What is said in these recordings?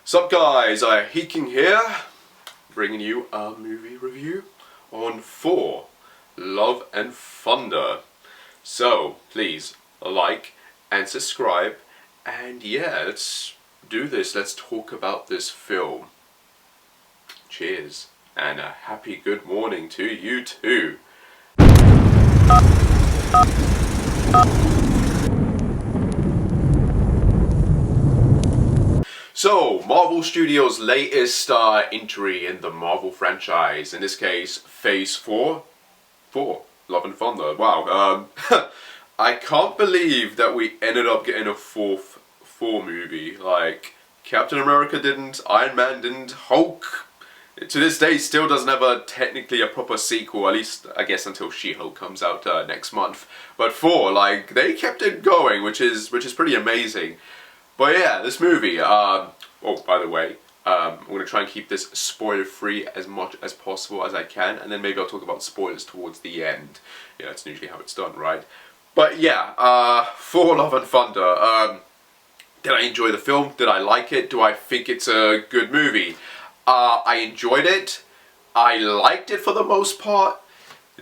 Sup guys, Heeking here, bringing you a movie review on Thor, Love and Thunder. So, please, like and subscribe, and yeah, let's do this, let's talk about this film. Cheers, and a happy good morning to you too. So, Marvel Studios' latest entry in the Marvel franchise, in this case, Phase 4, Love and Thunder. Wow, I can't believe that we ended up getting a fourth Thor movie. Like, Captain America didn't, Iron Man didn't, Hulk, to this day, still doesn't have technically a proper sequel, at least, I guess, until She-Hulk comes out next month. But Thor, like, they kept it going, which is pretty amazing. But yeah, this movie, oh, by the way, I'm going to try and keep this spoiler-free as much as possible as I can, and then maybe I'll talk about spoilers towards the end. Yeah, that's usually how it's done, right? But yeah, Thor, Love and Thunder, did I enjoy the film? Did I like it? Do I think it's a good movie? I enjoyed it. I liked it for the most part.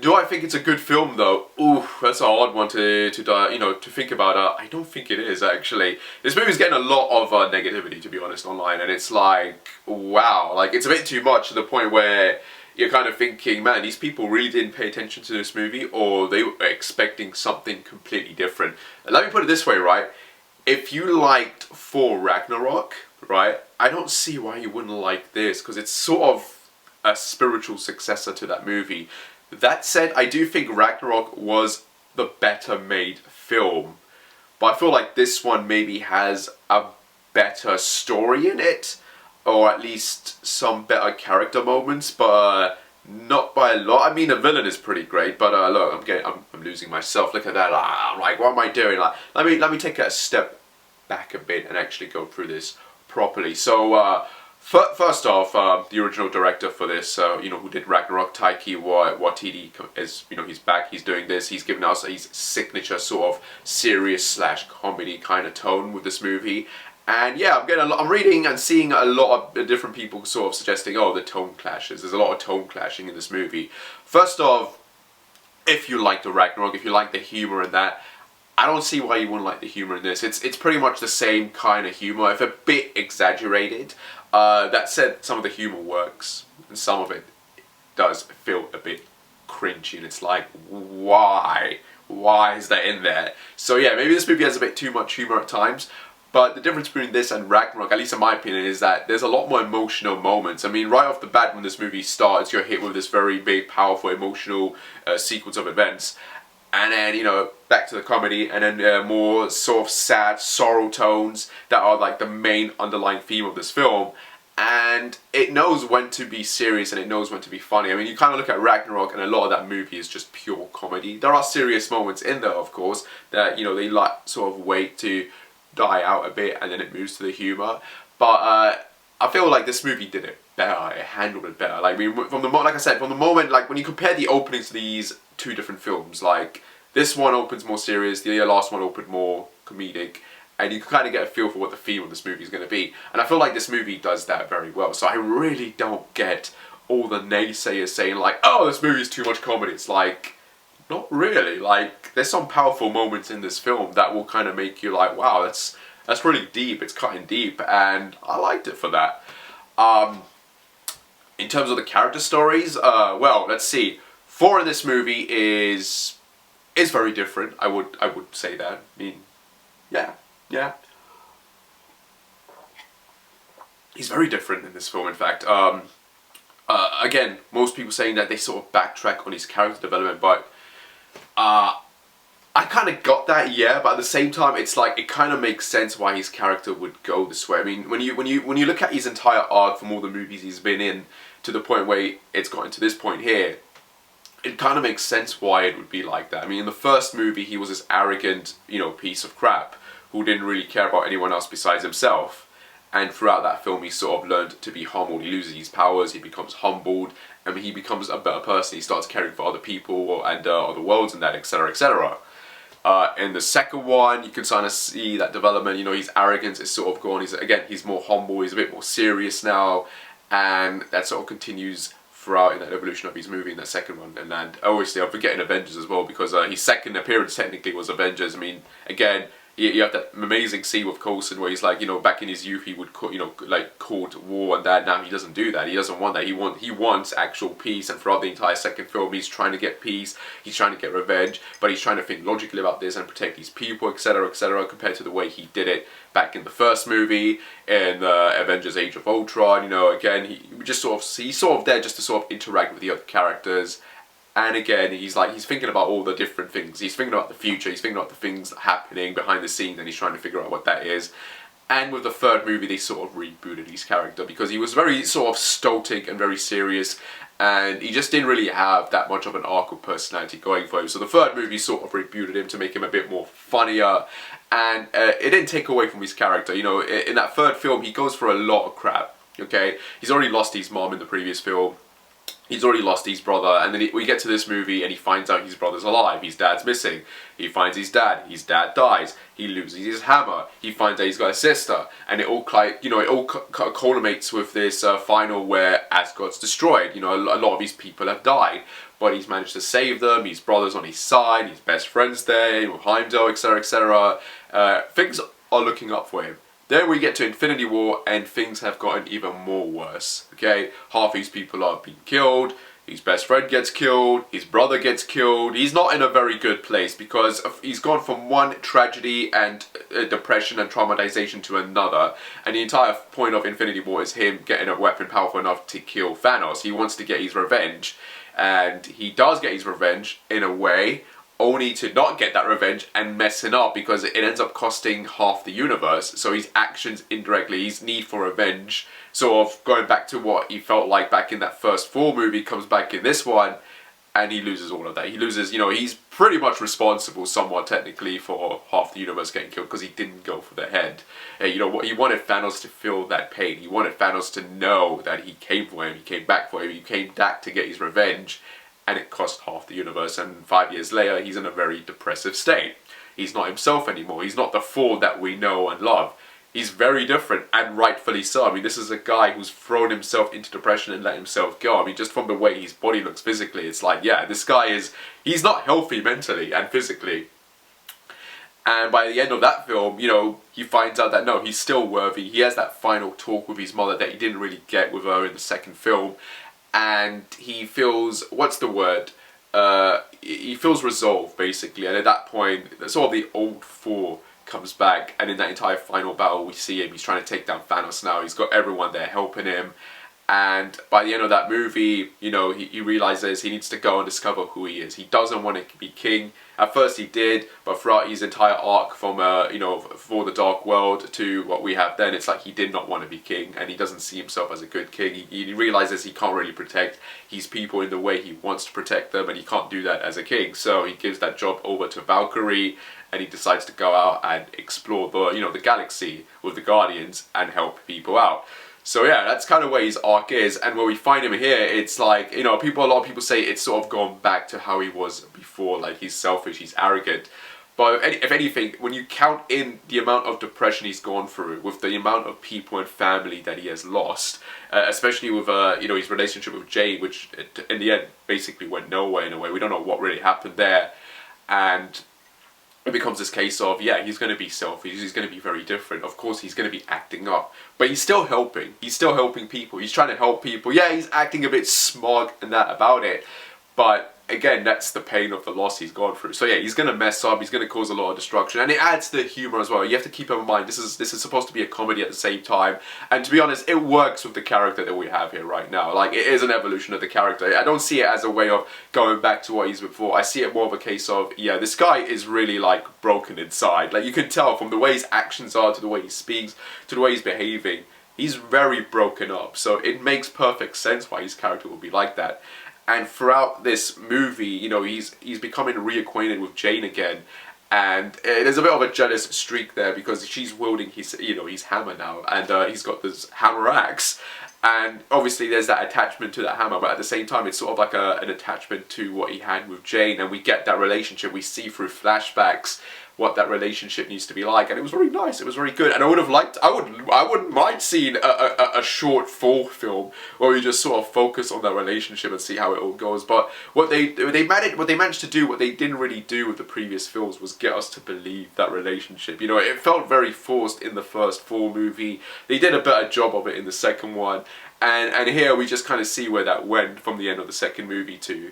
Do I think it's a good film though? Ooh, that's a hard one to think about. I don't think it is actually. This movie's getting a lot of negativity, to be honest, online, and it's like, wow, like it's a bit too much to the point where you're kind of thinking, man, these people really didn't pay attention to this movie, or they were expecting something completely different. And let me put it this way, right? If you liked Thor Ragnarok, right, I don't see why you wouldn't like this, because it's sort of a spiritual successor to that movie. That said, I do think Ragnarok was the better made film, but I feel like this one maybe has a better story in it, or at least some better character moments, but not by a lot. I mean, the villain is pretty great, but look, I'm losing myself. Look at that. Like, what am I doing? Like, let me take a step back a bit and actually go through this properly. So, first off, the original director for this, who did Ragnarok, Taika Waititi, is, he's back, he's doing this, he's given us his signature sort of serious / comedy kind of tone with this movie. And yeah, I'm reading and seeing a lot of different people sort of suggesting, oh, the tone clashes. There's a lot of tone clashing in this movie. First off, if you like the Ragnarok, if you like the humor in that, I don't see why you wouldn't like the humor in this. It's pretty much the same kind of humor, if a bit exaggerated. That said, some of the humor works, and some of it does feel a bit cringy, and it's like, why? Why is that in there? So yeah, maybe this movie has a bit too much humor at times, but the difference between this and Ragnarok, at least in my opinion, is that there's a lot more emotional moments. I mean, right off the bat when this movie starts, you're hit with this very big, powerful, emotional sequence of events. And then, back to the comedy, and then more sort of sad sorrow tones that are like the main underlying theme of this film. And it knows when to be serious and it knows when to be funny. I mean, you kind of look at Ragnarok and a lot of that movie is just pure comedy. There are serious moments in there, of course, that, they like sort of wait to die out a bit and then it moves to the humor. But I feel like this movie did it better, it handled it better. Like, I mean, like I said, from the moment, like when you compare the openings to these two different films, like this one opens more serious, the last one opened more comedic, and you can kind of get a feel for what the theme of this movie is going to be. And I feel like this movie does that very well. So I really don't get all the naysayers saying like, oh, this movie is too much comedy. It's like, not really. Like, there's some powerful moments in this film that will kind of make you like, wow, that's really deep, it's cutting deep, and I liked it for that. In terms of the character stories, well, let's see. Thor in this movie is very different. I would say that. I mean, yeah. He's very different in this film, in fact. Again, most people saying that they sort of backtrack on his character development, but I kind of got that, yeah, but at the same time, it's like, it kind of makes sense why his character would go this way. I mean, when you look at his entire arc from all the movies he's been in, to the point where it's gotten to this point here, it kind of makes sense why it would be like that. I mean, in the first movie, he was this arrogant, piece of crap who didn't really care about anyone else besides himself. And throughout that film, he sort of learned to be humbled. He loses his powers, he becomes humbled, and he becomes a better person. He starts caring for other people and other worlds and that, etc., etc. In the second one, you can kind of see that development. You know, his arrogance is sort of gone. He's more humble. He's a bit more serious now, and that sort of continues throughout in that evolution of his movie in that second one. And obviously, I'm forgetting Avengers as well, because his second appearance technically was Avengers. I mean, again, you have that amazing scene with Coulson where he's like, you know, back in his youth he would, you know, like called war and that. Now he doesn't do that. He doesn't want that. He wants actual peace. And throughout the entire second film, he's trying to get peace. He's trying to get revenge, but he's trying to think logically about this and protect these people, etc., etc. Compared to the way he did it back in the first movie in Avengers: Age of Ultron. You know, again, he's sort of there just to sort of interact with the other characters. And again, he's thinking about all the different things. He's thinking about the future. He's thinking about the things happening behind the scenes, and he's trying to figure out what that is. And with the third movie, they sort of rebooted his character because he was very sort of stoic and very serious, and he just didn't really have that much of an arc of personality going for him. So the third movie sort of rebooted him to make him a bit more funnier, and it didn't take away from his character. You know, in that third film, he goes for a lot of crap. Okay, he's already lost his mom in the previous film. He's already lost his brother, and then we get to this movie and he finds out his brother's alive, his dad's missing. He finds his dad dies, he loses his hammer, he finds out he's got a sister, and it all culminates with this final where Asgard's destroyed. You know, a lot of his people have died, but he's managed to save them, his brother's on his side, his best friend's there, you know, Heimdall, etc., etc. Things are looking up for him. Then we get to Infinity War and things have gotten even more worse, okay? Half his people are being killed, his best friend gets killed, his brother gets killed. He's not in a very good place because he's gone from one tragedy and depression and traumatization to another. And the entire point of Infinity War is him getting a weapon powerful enough to kill Thanos. He wants to get his revenge, and he does get his revenge in a way, only to not get that revenge and messing up because it ends up costing half the universe. So his actions indirectly, his need for revenge, sort of going back to what he felt like back in that first Thor movie, comes back in this one, and he loses all of that. He loses, you know, he's pretty much responsible somewhat technically for half the universe getting killed because he didn't go for the head. You know, he wanted Thanos to feel that pain. He wanted Thanos to know that he came for him, he came back for him, he came back to get his revenge. And it cost half the universe, and 5 years later he's in a very depressive state. He's not himself anymore. He's not the Thor that we know and love. He's very different, and rightfully so. I mean, this is a guy who's thrown himself into depression and let himself go. I mean, just from the way his body looks physically, it's like, yeah, this guy he's not healthy mentally and physically. And by the end of that film, you know, he finds out that no, he's still worthy. He has that final talk with his mother that he didn't really get with her in the second film. And he feels, what's the word? He feels resolved, basically. And at that point, sort of the old Thor comes back. And in that entire final battle, we see him. He's trying to take down Thanos now. He's got everyone there helping him. And by the end of that movie, you know, he realizes he needs to go and discover who he is. He doesn't want to be king. At first he did, but throughout his entire arc from, you know, for the Dark World to what we have then, it's like he did not want to be king, and he doesn't see himself as a good king. He realizes he can't really protect his people in the way he wants to protect them, and he can't do that as a king. So he gives that job over to Valkyrie, and he decides to go out and explore the, you know, the galaxy with the Guardians and help people out. So yeah, that's kind of where his arc is, and where we find him here, it's like, you know, a lot of people say it's sort of gone back to how he was before, like he's selfish, he's arrogant. But if anything, when you count in the amount of depression he's gone through, with the amount of people and family that he has lost, especially with, you know, his relationship with Jane, which in the end basically went nowhere in a way, we don't know what really happened there, and it becomes this case of, yeah, he's going to be selfish, he's going to be very different, of course he's going to be acting up, but he's still helping people, he's trying to help people. Yeah, he's acting a bit smug and that about it, but again, that's the pain of the loss he's gone through. So yeah, he's going to mess up, he's going to cause a lot of destruction, and it adds to the humour as well. You have to keep in mind, this is supposed to be a comedy at the same time, and to be honest, it works with the character that we have here right now. Like, it is an evolution of the character. I don't see it as a way of going back to what he's before. I see it more of a case of, yeah, this guy is really, like, broken inside. Like, you can tell from the way his actions are, to the way he speaks, to the way he's behaving, he's very broken up. So it makes perfect sense why his character will be like that. And throughout this movie, you know, he's becoming reacquainted with Jane again, And there's a bit of a jealous streak there because she's wielding his, his hammer now, and he's got this hammer axe. And obviously there's that attachment to that hammer, but at the same time it's sort of like an attachment to what he had with Jane, and we get that relationship, we see through flashbacks what that relationship needs to be like, and it was very nice, it was very good, and I would have liked, I wouldn't mind seeing a short Thor film where we just sort of focus on that relationship and see how it all goes. But what they managed to do, what they didn't really do with the previous films, was get us to believe that relationship. You know, it felt very forced in the first Thor movie. They did a better job of it in the second one, and here we just kind of see where that went from the end of the second movie to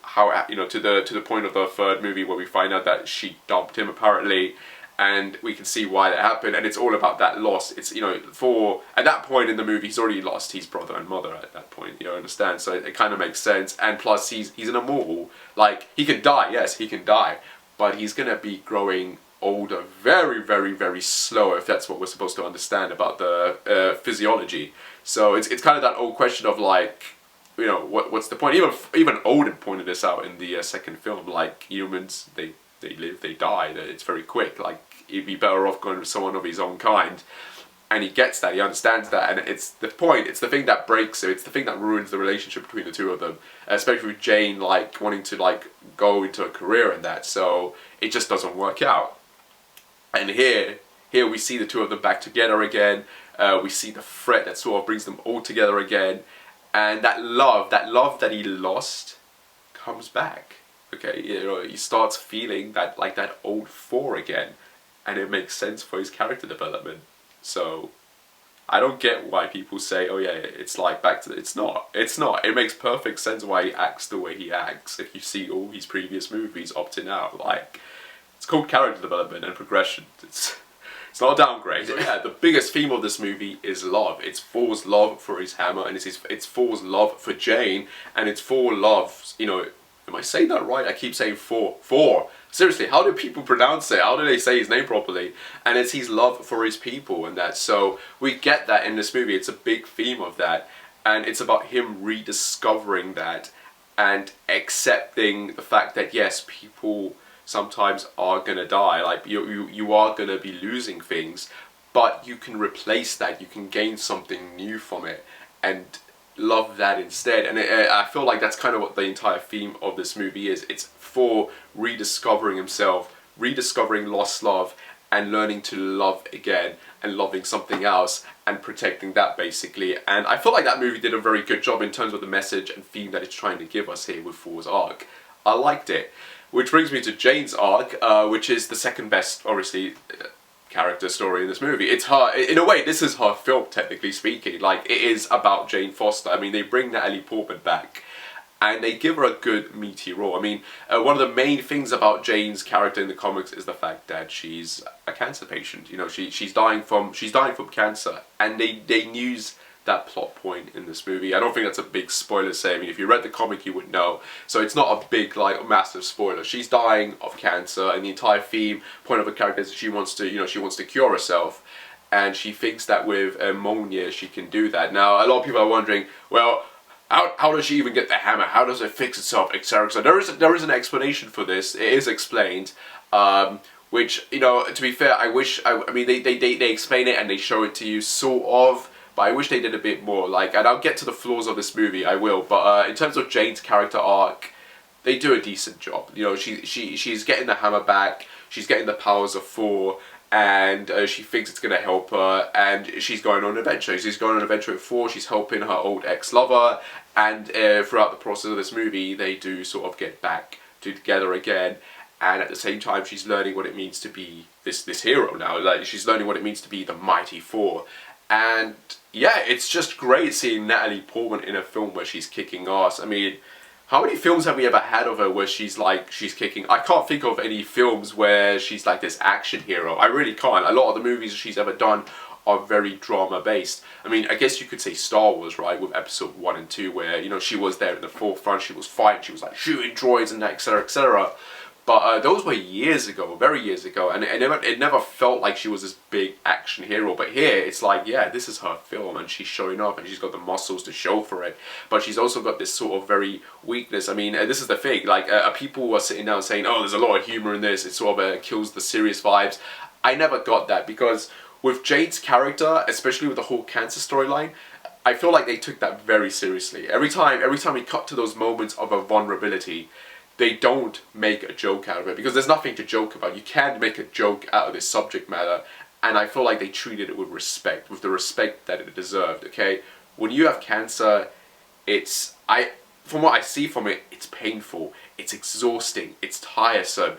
how, to the point of the third movie where we find out that she dumped him apparently, and we can see why that happened, and it's all about that loss. It's, for at that point in the movie he's already lost his brother and mother at that point, understand, so it kind of makes sense. And plus he's an immortal, like he can die, yes he can die, but he's gonna be growing older very, very, very slow, if that's what we're supposed to understand about the physiology. So it's kind of that old question of like, what's the point? Even Odin pointed this out in the second film. Like, humans, they live, they die. It's very quick. Like, he'd be better off going with someone of his own kind. And he gets that. He understands that. And it's the point. It's the thing that breaks it. It's the thing that ruins the relationship between the two of them. Especially with Jane, like, wanting to, like, go into a career in that. So it just doesn't work out. And here we see the two of them back together again. We see the threat that sort of brings them all together again. And that love that he lost comes back. Okay, he starts feeling that, like, that old Thor again, and it makes sense for his character development. So I don't get why people say, oh yeah, it's like back to it's not. It makes perfect sense why he acts the way he acts. If you see all his previous movies up to now, like, it's called character development and progression. It's not a downgrade. So yeah, the biggest theme of this movie is love. It's Thor's love for his hammer, and it's Thor's love for Jane, and it's Thor's love, am I saying that right? I keep saying Thor. Seriously, how do people pronounce it? How do they say his name properly? And it's his love for his people and that. So we get that in this movie. It's a big theme of that, and it's about him rediscovering that and accepting the fact that yes, people sometimes are gonna die, like you are gonna be losing things, but you can replace that, you can gain something new from it and love that instead. And I feel like that's kind of what the entire theme of this movie is. It's for rediscovering himself, rediscovering lost love, and learning to love again, and loving something else, and protecting that basically. And I feel like that movie did a very good job in terms of the message and theme that it's trying to give us here with Thor's arc. I liked it. Which brings me to Jane's arc, which is the second best, obviously, character story in this movie. It's her, in a way, this is her film, technically speaking. Like, it is about Jane Foster. I mean, they bring Natalie Portman back, and they give her a good, meaty role. I mean, one of the main things about Jane's character in the comics is the fact that she's a cancer patient. She's dying from cancer, and they use that plot point in this movie. I don't think that's a big spoiler to say. I mean, if you read the comic, you would know. So it's not a big, like, massive spoiler. She's dying of cancer, and the entire point of the character is she wants to cure herself, and she thinks that with ammonia she can do that. Now, a lot of people are wondering, well, how does she even get the hammer? How does it fix itself, etc. So there is an explanation for this. It is explained. Which, to be fair, I mean, they explain it and they show it to you, sort of. But I wish they did a bit more, like, and I'll get to the flaws of this movie, I will, but in terms of Jane's character arc, they do a decent job. She's getting the hammer back, she's getting the powers of Thor, and she thinks it's going to help her, and she's going on an adventure. She's going on an adventure with Thor, she's helping her old ex-lover, and throughout the process of this movie, they do sort of get back together again, and at the same time, she's learning what it means to be this hero now. Like, she's learning what it means to be the mighty Thor. And yeah, it's just great seeing Natalie Portman in a film where she's kicking ass. I mean, how many films have we ever had of her where she's kicking? I can't think of any films where she's like this action hero. I really can't. A lot of the movies she's ever done are very drama based. I mean, I guess you could say Star Wars, right, with episode 1 and 2, where, she was there in the forefront, she was fighting, she was like shooting droids and that, etc, etc. But those were years ago, very years ago, and it never felt like she was this big action hero. But here, it's like, yeah, this is her film, and she's showing up, and she's got the muscles to show for it. But she's also got this sort of very weakness. I mean, this is the thing, like, people are sitting down saying, oh, there's a lot of humor in this, it sort of kills the serious vibes. I never got that, because with Jade's character, especially with the whole cancer storyline, I feel like they took that very seriously. Every time we cut to those moments of a vulnerability, they don't make a joke out of it, because there's nothing to joke about. You can't make a joke out of this subject matter, and I feel like they treated it with respect, with the respect that it deserved, okay? When you have cancer, from what I see from it, it's painful, it's exhausting, it's tiresome,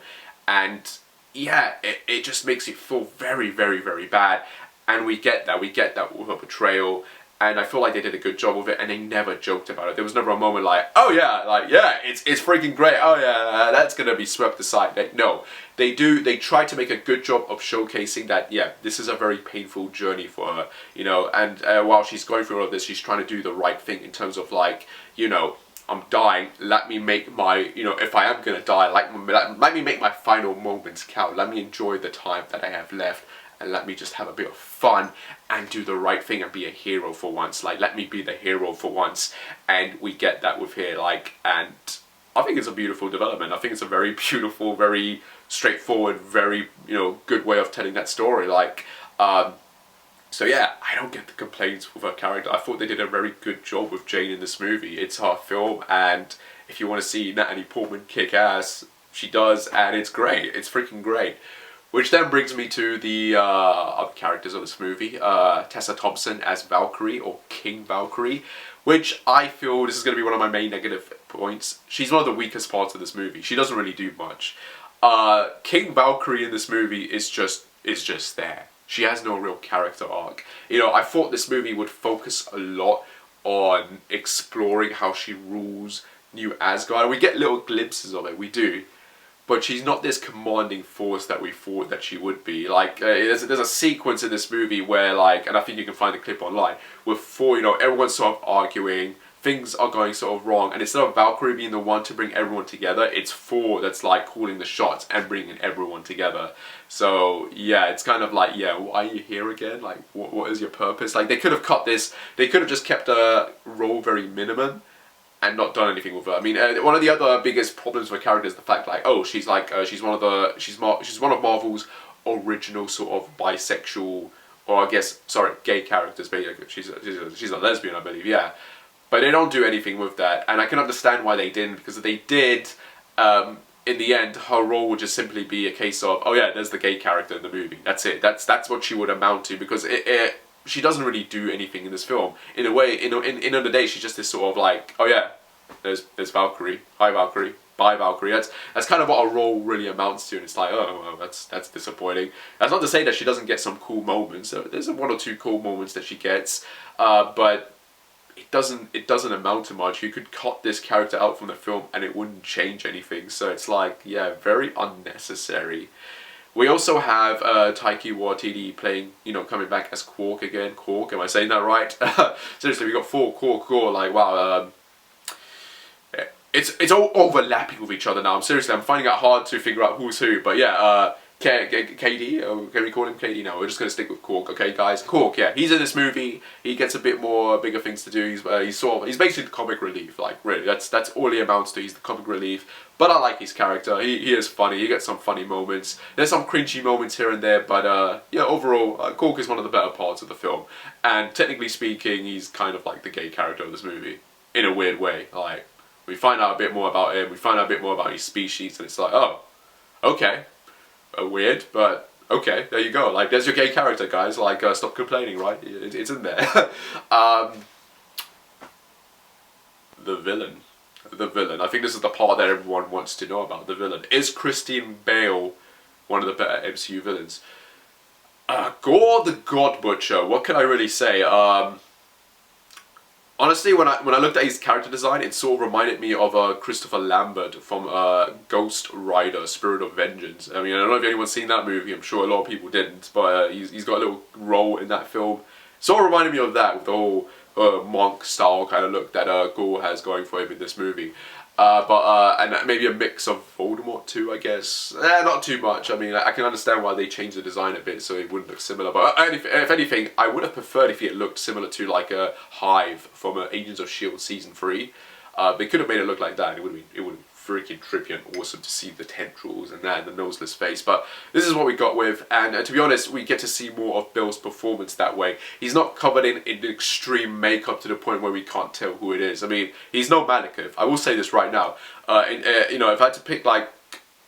and yeah, it just makes you feel very, very, very bad, and we get that with her portrayal. And I feel like they did a good job with it, and they never joked about it. There was never a moment like, oh yeah, like, yeah, it's freaking great, oh yeah, that's gonna be swept aside. No, they try to make a good job of showcasing that, yeah, this is a very painful journey for her, you know, and while she's going through all of this, she's trying to do the right thing in terms of, like, you know, I'm dying, let me make my, you know, if I am gonna die, let me make my final moments count, let me enjoy the time that I have left, and let me just have a bit of fun and do the right thing and be a hero for once. Like, let me be the hero for once. And we get that with here, like, and I think it's a beautiful development. I think it's a very beautiful, very straightforward, very, you know, good way of telling that story. Like, so yeah, I don't get the complaints with her character. I thought they did a very good job with Jane in this movie. It's her film, and if you want to see Natalie Portman kick ass, she does, and it's great. It's freaking great. Which then brings me to the other characters of this movie. Tessa Thompson as Valkyrie, or King Valkyrie, which I feel, this is going to be one of my main negative points, she's one of the weakest parts of this movie. She doesn't really do much. King Valkyrie in this movie is just there. She has no real character arc. You know, I thought this movie would focus a lot on exploring how she rules New Asgard. We get little glimpses of it, we do. But she's not this commanding force that we thought that she would be. Like, there's a sequence in this movie where, like, and I think you can find the clip online, with Thor, you know, everyone's sort of arguing, things are going sort of wrong, and instead of Valkyrie being the one to bring everyone together, it's Thor that's, like, calling the shots and bringing everyone together. So, yeah, it's kind of like, yeah, why are you here again? Like, what is your purpose? Like, they could have cut this, they could have just kept her role very minimum, and not done anything with her. I mean, one of the other biggest problems with her character is the fact, like, oh, she's like, she's one of Marvel's original sort of bisexual, or I guess, sorry, gay characters. Basically, she's a lesbian, I believe, yeah. But they don't do anything with that, and I can understand why they didn't, because if they did, in the end, her role would just simply be a case of, oh yeah, there's the gay character in the movie. That's it. That's what she would amount to, because she doesn't really do anything in this film. In a way, in the day, she's just this sort of like, oh yeah, there's Valkyrie, hi Valkyrie, bye Valkyrie. That's kind of what a role really amounts to, and it's like, oh, well, that's disappointing. That's not to say that she doesn't get some cool moments. There's one or two cool moments that she gets, but it doesn't amount to much. You could cut this character out from the film and it wouldn't change anything. So it's like, yeah, very unnecessary. We also have Taika Waititi playing, you know, coming back as Korg again. Korg, am I saying that right? Seriously, we got Thor, Korg, Gorr, like, wow. It's all overlapping with each other now. I'm finding it hard to figure out who's who. But yeah, KD, or can we call him KD? No, we're just going to stick with Korg, okay guys? Korg, yeah, he's in this movie, he gets a bit more bigger things to do, he's basically the comic relief, like, really, that's all he amounts to, he's the comic relief, but I like his character, he is funny, he gets some funny moments, there's some cringy moments here and there, but yeah, overall, Korg is one of the better parts of the film, and technically speaking, he's kind of like the gay character of this movie, in a weird way, like, we find out a bit more about him, we find out a bit more about his species, and it's like, oh, okay. Weird, but okay, there you go. Like, there's your gay character, guys. Like, stop complaining, right? It's in there. The villain. I think this is the part that everyone wants to know about. The villain. Is Christian Bale one of the better MCU villains? Gorr the Butcher. What can I really say? Honestly, when I looked at his character design, it sort of reminded me of Christopher Lambert from Ghost Rider, Spirit of Vengeance. I mean, I don't know if anyone's seen that movie, I'm sure a lot of people didn't, but he's got a little role in that film. Sort of reminded me of that, with the whole monk style kind of look that Gorr has going for him in this movie. And maybe a mix of Voldemort too, I guess. Not too much. I mean, I can understand why they changed the design a bit so it wouldn't look similar. But if anything, I would have preferred if it looked similar to like a Hive from Agents of S.H.I.E.L.D. Season 3. They could have made it look like that. It would be freaking trippy and awesome to see the tendrils and that, and the noseless face. But this is what we got with, and to be honest, we get to see more of Bale's performance that way. He's not covered in extreme makeup to the point where we can't tell who it is. I mean, he's no mannequin. I will say this right now. You know, if I had to pick like,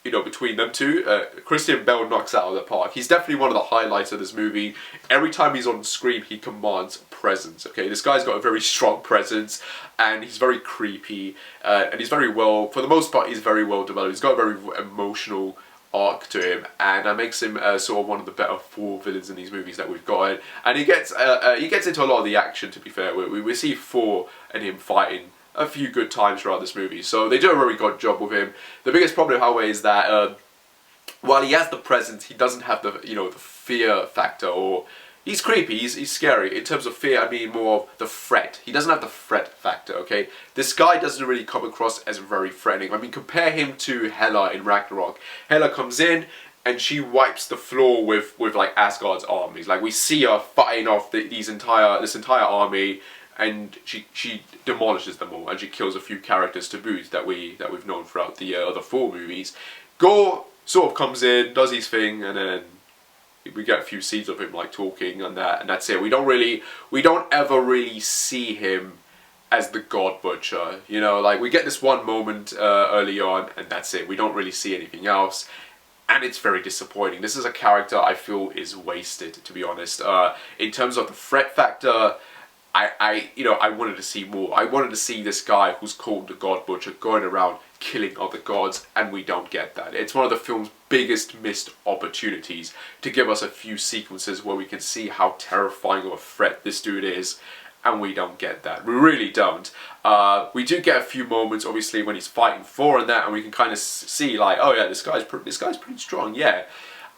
you know, between them two, Christian Bale knocks out of the park. He's definitely one of the highlights of this movie. Every time he's on screen, he commands presence. Okay, this guy's got a very strong presence, and he's very creepy, and he's very well, for the most part, he's very well developed. He's got a very emotional arc to him, and that makes him sort of one of the better Thor villains in these movies that we've got. And he gets into a lot of the action. To be fair, we see Thor and him fighting a few good times throughout this movie, so they do a very good job with him. The biggest problem, however, is that while he has the presence, he doesn't have the, you know, the fear factor. Or he's creepy, he's scary. In terms of fear, I mean more of the threat. He doesn't have the threat factor, okay? This guy doesn't really come across as very threatening. I mean, compare him to Hela in Ragnarok. Hela comes in and she wipes the floor with like Asgard's armies. Like, we see her fighting off this entire army, and she demolishes them all, and she kills a few characters to boot that we've known throughout the other Thor movies. Gorr sort of comes in, does his thing, and then we get a few scenes of him like talking and that's it. We don't ever really see him as the God Butcher. You know, like, we get this one moment early on, and that's it. We don't really see anything else, and it's very disappointing. This is a character I feel is wasted, to be honest. In terms of the threat factor, you know, I wanted to see more. I wanted to see this guy who's called the God Butcher going around killing other gods, and we don't get that. It's one of the film's biggest missed opportunities to give us a few sequences where we can see how terrifying of a threat this dude is, and we don't get that. We really don't. We do get a few moments, obviously, when he's fighting Thor and that, and we can kind of see like, oh yeah, this guy's pretty strong, yeah.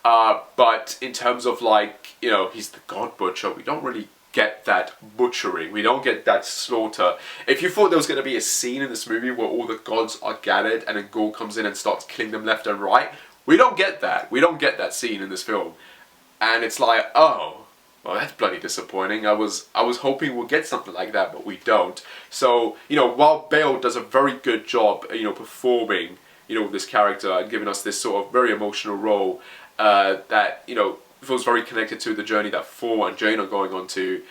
But in terms of like, you know, he's the God Butcher, we don't really get that butchering. We don't get that slaughter. If you thought there was going to be a scene in this movie where all the gods are gathered and then Gorr comes in and starts killing them left and right, we don't get that. We don't get that scene in this film. And it's like, oh, well, that's bloody disappointing. I was hoping we'll get something like that, but we don't. So, you know, while Bale does a very good job, you know, performing, you know, with this character and giving us this sort of very emotional role that, you know, feels very connected to the journey that Thor and Jane are going on to,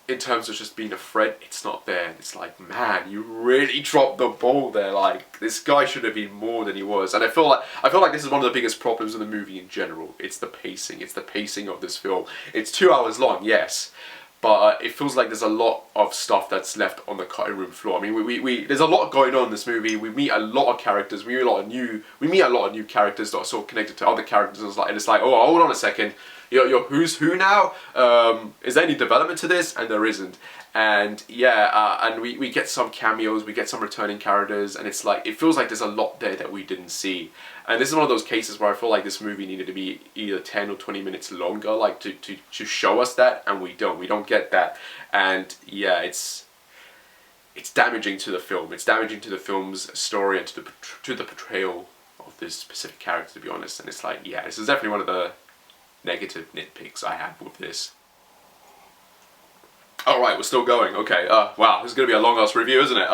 in terms of just being a threat, it's not there. It's like, man, you really dropped the ball there. Like, this guy should have been more than he was. And I feel like this is one of the biggest problems in the movie in general. It's the pacing. It's the pacing of this film. It's 2 hours long, yes, but it feels like there's a lot of stuff that's left on the cutting room floor. I mean, there's a lot going on in this movie. We meet a lot of characters. We meet a lot of new characters that are sort of connected to other characters. And it's like, oh, hold on a second. You're who's who now? Is there any development to this? And there isn't. And yeah, and we get some cameos, we get some returning characters, and it's like, it feels like there's a lot there that we didn't see. And this is one of those cases where I feel like this movie needed to be either 10 or 20 minutes longer, like to show us that, and we don't get that. And yeah, it's damaging to the film. It's damaging to the film's story and to the portrayal of this specific character, to be honest. And it's like, yeah, this is definitely one of the negative nitpicks I have with this. Alright, we're still going. Okay, wow, this is going to be a long-ass review, isn't it?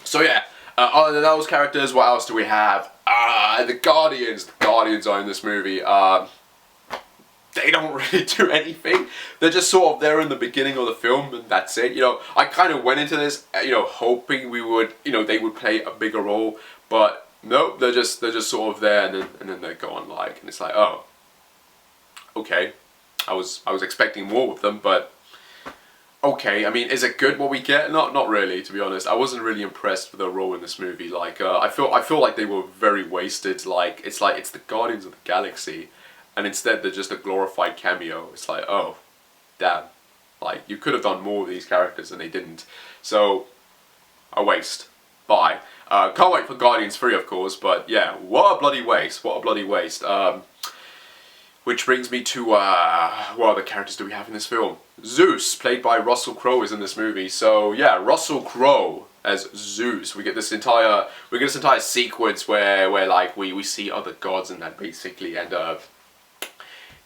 So yeah, other than those characters, what else do we have? The Guardians. The Guardians are in this movie. They don't really do anything. They're just sort of there in the beginning of the film, and that's it. You know, I kind of went into this, you know, hoping we would, you know, they would play a bigger role, but nope, they're just sort of there, and then they're gone, like, and it's like, oh, okay. I was expecting more with them, but okay. I mean, is it good what we get? Not really, to be honest. I wasn't really impressed with their role in this movie. Like, I feel like they were very wasted. Like it's the Guardians of the Galaxy, and instead they're just a glorified cameo. It's like, oh, damn. Like, you could have done more with these characters and they didn't. So, a waste. Bye. Can't wait for Guardians 3, of course, but yeah, what a bloody waste. What a bloody waste. Which brings me to, what other characters do we have in this film? Zeus, played by Russell Crowe, is in this movie. So yeah, Russell Crowe as Zeus. We get this entire sequence where like we see other gods and that basically, and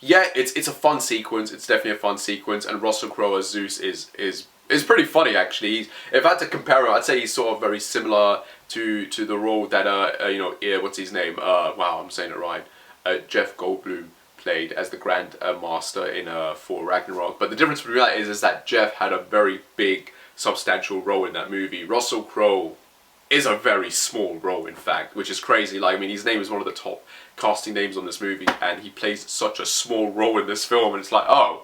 yeah, it's a fun sequence. It's definitely a fun sequence, and Russell Crowe as Zeus is pretty funny actually. If I had to compare him, I'd say he's sort of very similar to the role that you know, what's his name? Wow, I'm saying it right. Jeff Goldblum played as the Grand Master in Thor Ragnarok. But the difference between that is that Jeff had a very big, substantial role in that movie. Russell Crowe is a very small role, in fact, which is crazy. Like, I mean, his name is one of the top casting names on this movie, and he plays such a small role in this film, and it's like, oh,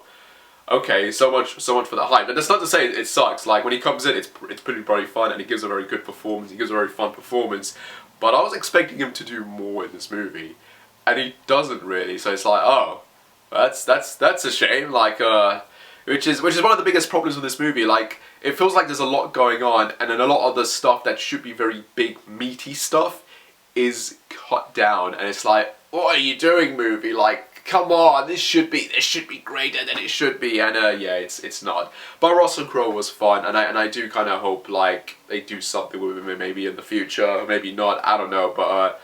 okay, so much for the hype. And that's not to say it sucks. Like, when he comes in, it's pretty bloody fun, and he gives a very good performance. He gives a very fun performance. But I was expecting him to do more in this movie, and he doesn't really. So it's like, oh, that's a shame. Like, which is one of the biggest problems with this movie. Like, it feels like there's a lot going on, and then a lot of the stuff that should be very big, meaty stuff is cut down, and it's like, what are you doing, movie? Like, come on, this should be greater than it should be, and yeah, it's not. But Russell Crowe was fun, and I do kind of hope like they do something with him maybe in the future, maybe not. I don't know, but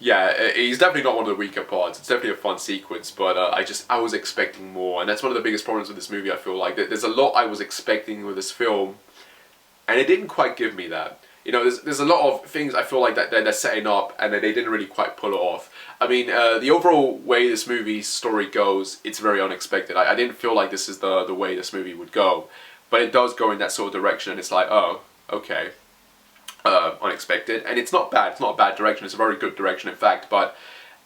yeah, he's definitely not one of the weaker parts. It's definitely a fun sequence, but I was expecting more, and that's one of the biggest problems with this movie. I feel like there's a lot I was expecting with this film, and it didn't quite give me that. You know, there's a lot of things I feel like that they're setting up, and they didn't really quite pull it off. I mean, the overall way this movie's story goes, it's very unexpected. I didn't feel like this is the way this movie would go, but it does go in that sort of direction, and it's like, oh, okay. Unexpected, and it's not bad. It's not a bad direction. It's a very good direction, in fact. But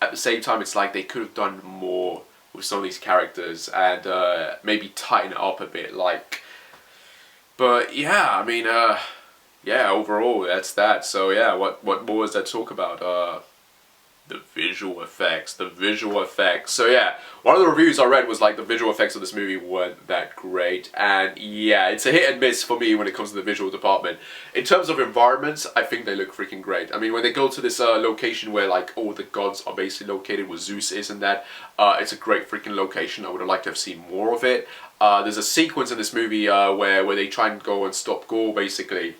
at the same time, it's like they could have done more with some of these characters and maybe tighten it up a bit. Like, but yeah, I mean, yeah. Overall, that's that. So yeah, what more is there to talk about? The visual effects. So yeah, one of the reviews I read was like the visual effects of this movie weren't that great, and yeah, it's a hit and miss for me when it comes to the visual department. In terms of environments, I think they look freaking great. I mean, when they go to this location where like all the gods are basically located, where Zeus is and that, it's a great freaking location. I would have liked to have seen more of it. There's a sequence in this movie where they try and go and stop Gorr basically,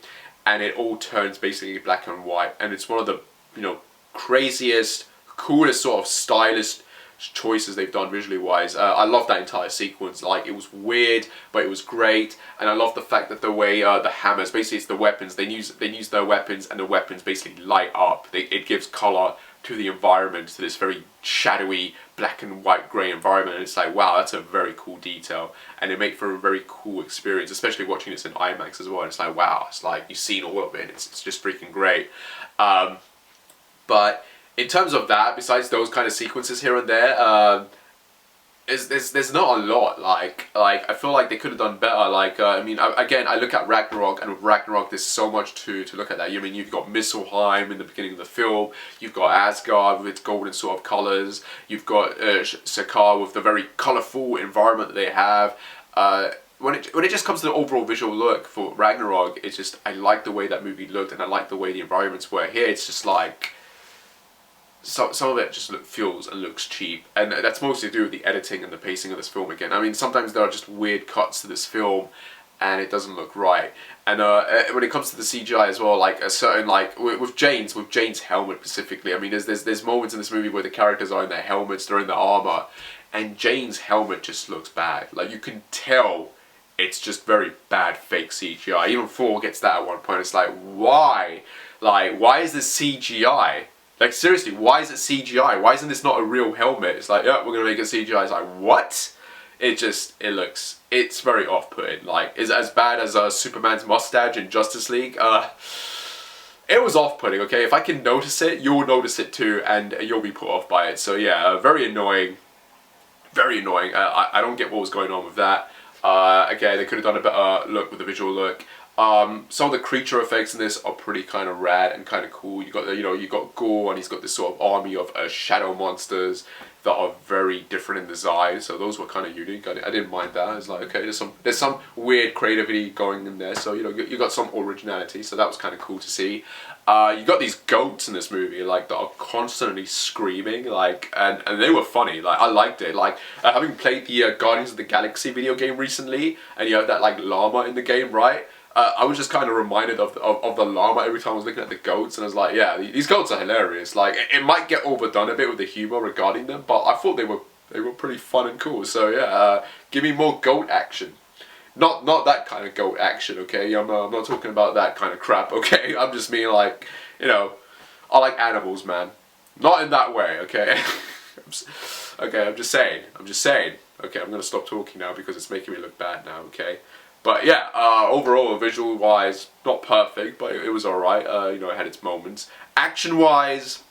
and it all turns basically black and white, and it's one of the, you know, craziest, coolest sort of stylish choices they've done visually wise. I love that entire sequence. Like, it was weird, but it was great, and I love the fact that the way the hammers, basically it's the weapons, they use their weapons, and the weapons basically light up. It gives color to the environment, to this very shadowy black and white grey environment, and it's like, wow, that's a very cool detail, and it made for a very cool experience, especially watching this in IMAX as well. And it's like, wow, it's like you've seen all of it. It's just freaking great. But in terms of that, besides those kind of sequences here and there, there's not a lot. Like I feel like they could have done better. Like I mean, again, I look at Ragnarok, and with Ragnarok, there's so much to look at that. I mean, you've got Misselheim in the beginning of the film. You've got Asgard with its golden sort of colors. You've got Sakaar with the very colorful environment that they have. When it just comes to the overall visual look for Ragnarok, it's just, I like the way that movie looked, and I like the way the environments were. Here, it's just like, some of it just feels and looks cheap, and that's mostly to do with the editing and the pacing of this film again. I mean, sometimes there are just weird cuts to this film, and it doesn't look right. And when it comes to the CGI as well, like a certain, like with Jane's helmet specifically. I mean, there's moments in this movie where the characters are in their helmets, they're in their armor, and Jane's helmet just looks bad. Like, you can tell it's just very bad fake CGI. Even Thor gets that at one point. It's like, why? Like, why is this CGI? Like, seriously, why is it CGI? Why isn't this not a real helmet? It's like, yeah, we're gonna make it CGI. It's like, what? It's very off-putting. Like, is it as bad as Superman's mustache in Justice League? It was off-putting, okay? If I can notice it, you'll notice it too, and you'll be put off by it. So yeah, very annoying. Very annoying. I don't get what was going on with that. Again, they could have done a better look with the visual look. Some of the creature effects in this are pretty kind of rad and kind of cool. You got you got Gorr, and he's got this sort of army of shadow monsters that are very different in design. So those were kind of unique. I didn't mind that. It's like, okay, there's some weird creativity going in there. So you got some originality. So that was kind of cool to see. You got these goats in this movie, like, that are constantly screaming, like, and they were funny. Like, I liked it. Like, having played the Guardians of the Galaxy video game recently, and you have that like llama in the game, right? I was just kind of reminded of the llama every time I was looking at the goats, and I was like, yeah, these goats are hilarious. Like, it might get overdone a bit with the humor regarding them, but I thought they were pretty fun and cool. So yeah, give me more goat action. Not that kind of goat action, okay? I'm not talking about that kind of crap, okay? I'm just mean, like, I like animals, man. Not in that way, okay? Okay, I'm just saying. Okay, I'm gonna stop talking now because it's making me look bad now, okay? But yeah, overall, visual-wise, not perfect, but it was alright. It had its moments. Action-wise,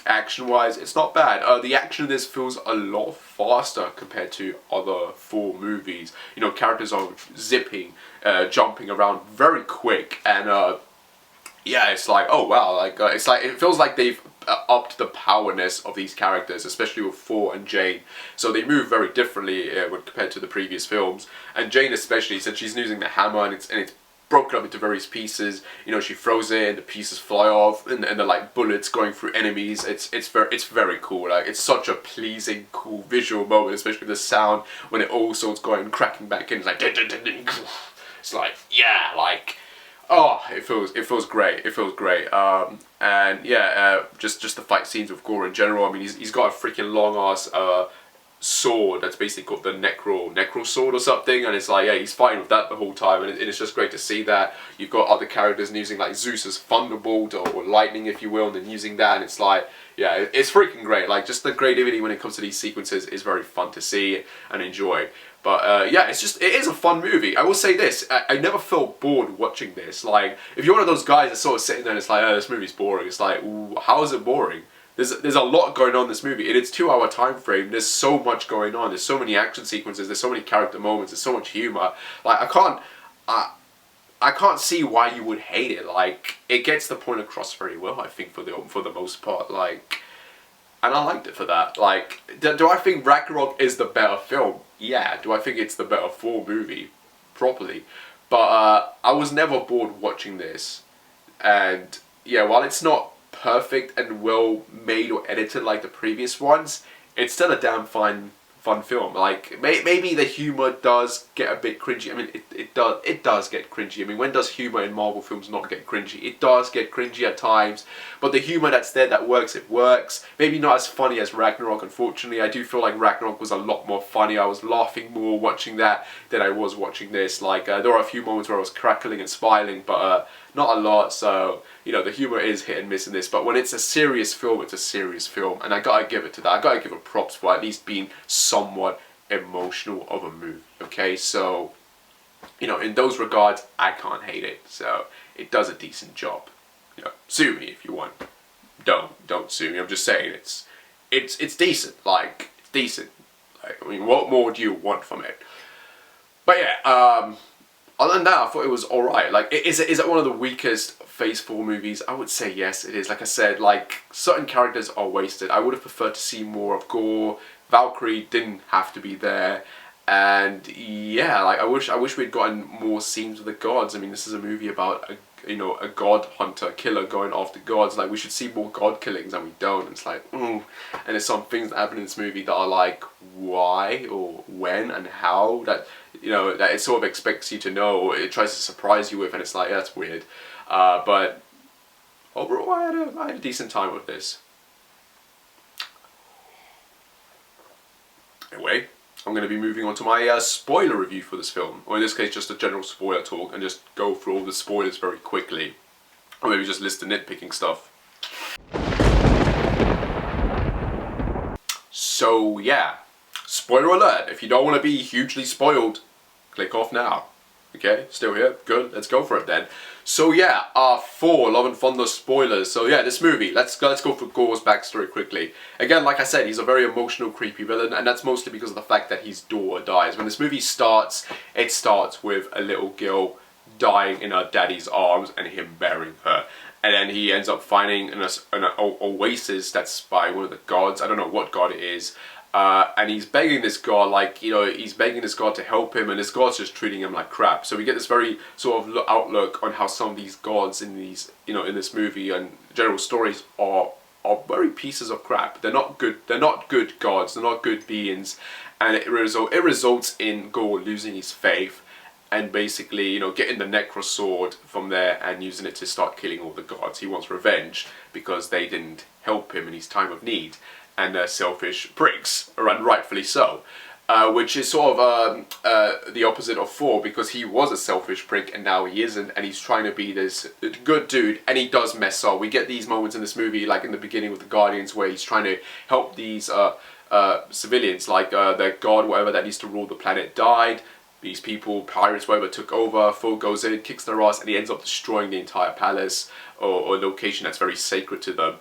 it's not bad. The action in this feels a lot faster compared to other Thor movies. Characters are zipping, jumping around very quick, and yeah, it's like, oh wow, like it feels like they've upped the powerness of these characters, especially with Thor and Jane. So they move very differently when compared to the previous films. And Jane especially, since she's using the hammer and it's broken up into various pieces. She throws it and the pieces fly off, and they're like bullets going through enemies. It's very cool. Like, it's such a pleasing, cool visual moment, especially the sound when it all starts going cracking back in. It's like it's like, yeah, like, oh, it feels great. It feels great. And yeah, just the fight scenes with Gorr in general. I mean, he's got a freaking long ass sword that's basically called the necro sword or something, and it's like, yeah, he's fighting with that the whole time, and it's just great to see that. You've got other characters using like Zeus's thunderbolt or lightning, if you will, and then using that, and it's like, yeah, it's freaking great. Like, just the creativity when it comes to these sequences is very fun to see and enjoy. But yeah, it is a fun movie. I will say this, I never felt bored watching this. Like, if you're one of those guys that's sort of sitting there and it's like, oh, this movie's boring, it's like, ooh, how is it boring? There's a lot going on in this movie. In its 2-hour time frame, there's so much going on. There's so many action sequences. There's so many character moments. There's so much humor. Like, I can't see why you would hate it. Like, it gets the point across very well, I think, for the most part. Like, and I liked it for that. Like, do I think Ragnarok is the better film? Yeah. Do I think it's the better Thor movie? Probably. But I was never bored watching this. And yeah, while it's not perfect and well made or edited like the previous ones, it's still a damn fun film. Like, maybe the humor does get a bit cringy. I mean, it does get cringy. I mean, when does humor in Marvel films not get cringy? It does get cringy at times, but the humor that's there, that works, it works. Maybe not as funny as Ragnarok, unfortunately. I do feel like Ragnarok was a lot more funny. I was laughing more watching that than I was watching this. Like, there were a few moments where I was crackling and smiling, but not a lot. So, the humor is hit and miss in this, but when it's a serious film, it's a serious film, and I gotta give it to that. I gotta give it props for at least being somewhat emotional of a movie, okay? So, in those regards, I can't hate it. So, it does a decent job. Sue me if you want. Don't sue me. I'm just saying it's decent. Like, it's decent. Like, I mean, what more do you want from it? But yeah, other than that, I thought it was alright. Like, is it one of the weakest Phase 4 movies? I would say yes, it is. Like I said, like, certain characters are wasted. I would have preferred to see more of Gorr. Valkyrie didn't have to be there. And yeah, like, I wish we'd gotten more scenes with the gods. I mean, this is a movie about a god hunter, killer going after gods. Like, we should see more god killings, and we don't. It's like, and there's some things that happen in this movie that are like, why or when and how, that that it sort of expects you to know, or it tries to surprise you with, and it's like, yeah, that's weird. But overall, I had a decent time with this. Anyway, I'm going to be moving on to my spoiler review for this film, or in this case just a general spoiler talk, and just go through all the spoilers very quickly, or maybe just list the nitpicking stuff. So yeah, spoiler alert, if you don't want to be hugely spoiled, click off now. Okay, still here? Good, let's go for it then. So yeah, Thor, Love and Thunder spoilers. So yeah, this movie, let's go through Gorr's backstory quickly. Again, like I said, he's a very emotional, creepy villain, and that's mostly because of the fact that his daughter dies. When this movie starts, it starts with a little girl dying in her daddy's arms and him burying her. And then he ends up finding an oasis that's by one of the gods. I don't know what god it is. And he's begging this god, like, you know, he's begging this god to help him, and this god's just treating him like crap. So we get this very sort of outlook on how some of these gods in these, you know, in this movie and general stories are very pieces of crap. They're not good. They're not good gods. They're not good beings, and it results in Gorr losing his faith and basically, you know, getting the Necro sword from there and using it to start killing all the gods. He wants revenge because they didn't help him in his time of need, and they're selfish pricks, and rightfully so. Which is sort of the opposite of Thor, because he was a selfish prick and now he isn't, and he's trying to be this good dude, and he does mess up. We get these moments in this movie, like in the beginning with the Guardians, where he's trying to help these civilians, like their god, whatever, that needs to rule the planet died. These people, pirates, whatever, took over. Thor goes in, kicks their ass, and he ends up destroying the entire palace or location that's very sacred to them.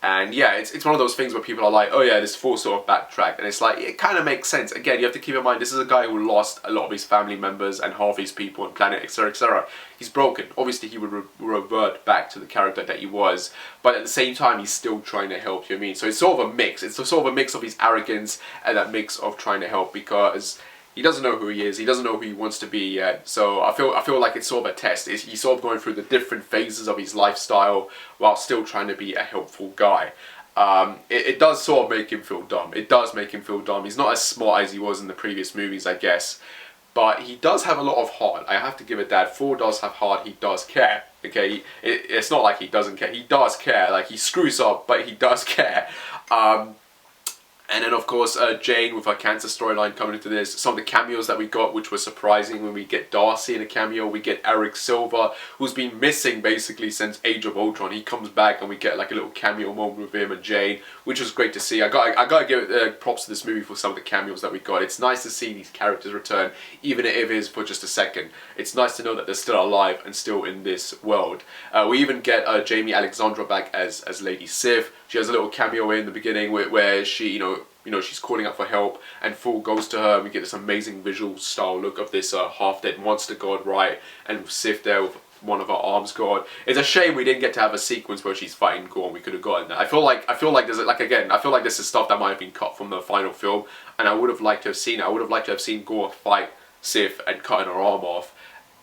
And yeah, it's one of those things where people are like, oh yeah, this Thor sort of backtracked, and it's like, it kind of makes sense. Again, you have to keep in mind, this is a guy who lost a lot of his family members and half his people and planet, etc, etc. He's broken. Obviously, he would revert back to the character that he was, but at the same time, he's still trying to help, you know what I mean? So it's sort of a mix. It's sort of a mix of his arrogance and that mix of trying to help, because he doesn't know who he is. He doesn't know who he wants to be yet. So I feel like it's sort of a test. He's sort of going through the different phases of his lifestyle while still trying to be a helpful guy. It does sort of make him feel dumb. It does make him feel dumb. He's not as smart as he was in the previous movies, I guess. But he does have a lot of heart. I have to give it that. Thor does have heart. He does care. Okay, it's not like he doesn't care. He does care. Like, he screws up, but he does care. And then, of course, Jane with her cancer storyline coming into this. Some of the cameos that we got, which was surprising, when we get Darcy in a cameo, we get Eric Silver, who's been missing basically since Age of Ultron. He comes back and we get like a little cameo moment with him and Jane, which was great to see. I gotta give props to this movie for some of the cameos that we got. It's nice to see these characters return, even if it is for just a second. It's nice to know that they're still alive and still in this world. We even get Jamie Alexandra back as Lady Sif. She has a little cameo in the beginning where she, you know, she's calling out for help, and Thor goes to her. We get this amazing visual style look of this half-dead monster god, right? And Sif there with one of her arms gone. It's a shame we didn't get to have a sequence where she's fighting Gorr, and we could have gotten that. I feel like there's like, again, I feel like this is stuff that might have been cut from the final film, and I would have liked to have seen it. I would have liked to have seen Gorr fight Sif and cutting her arm off,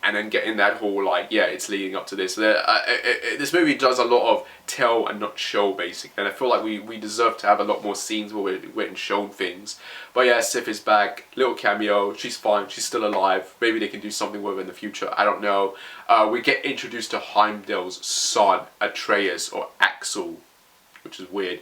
and then getting that whole, like, yeah, it's leading up to this. This movie does a lot of tell and not show, basically, and I feel like we deserve to have a lot more scenes where we're shown things. But yeah, Sif is back, little cameo, she's fine, she's still alive. Maybe they can do something with her in the future, I don't know. We get introduced to Heimdall's son, Atreus, or Axel, which is weird,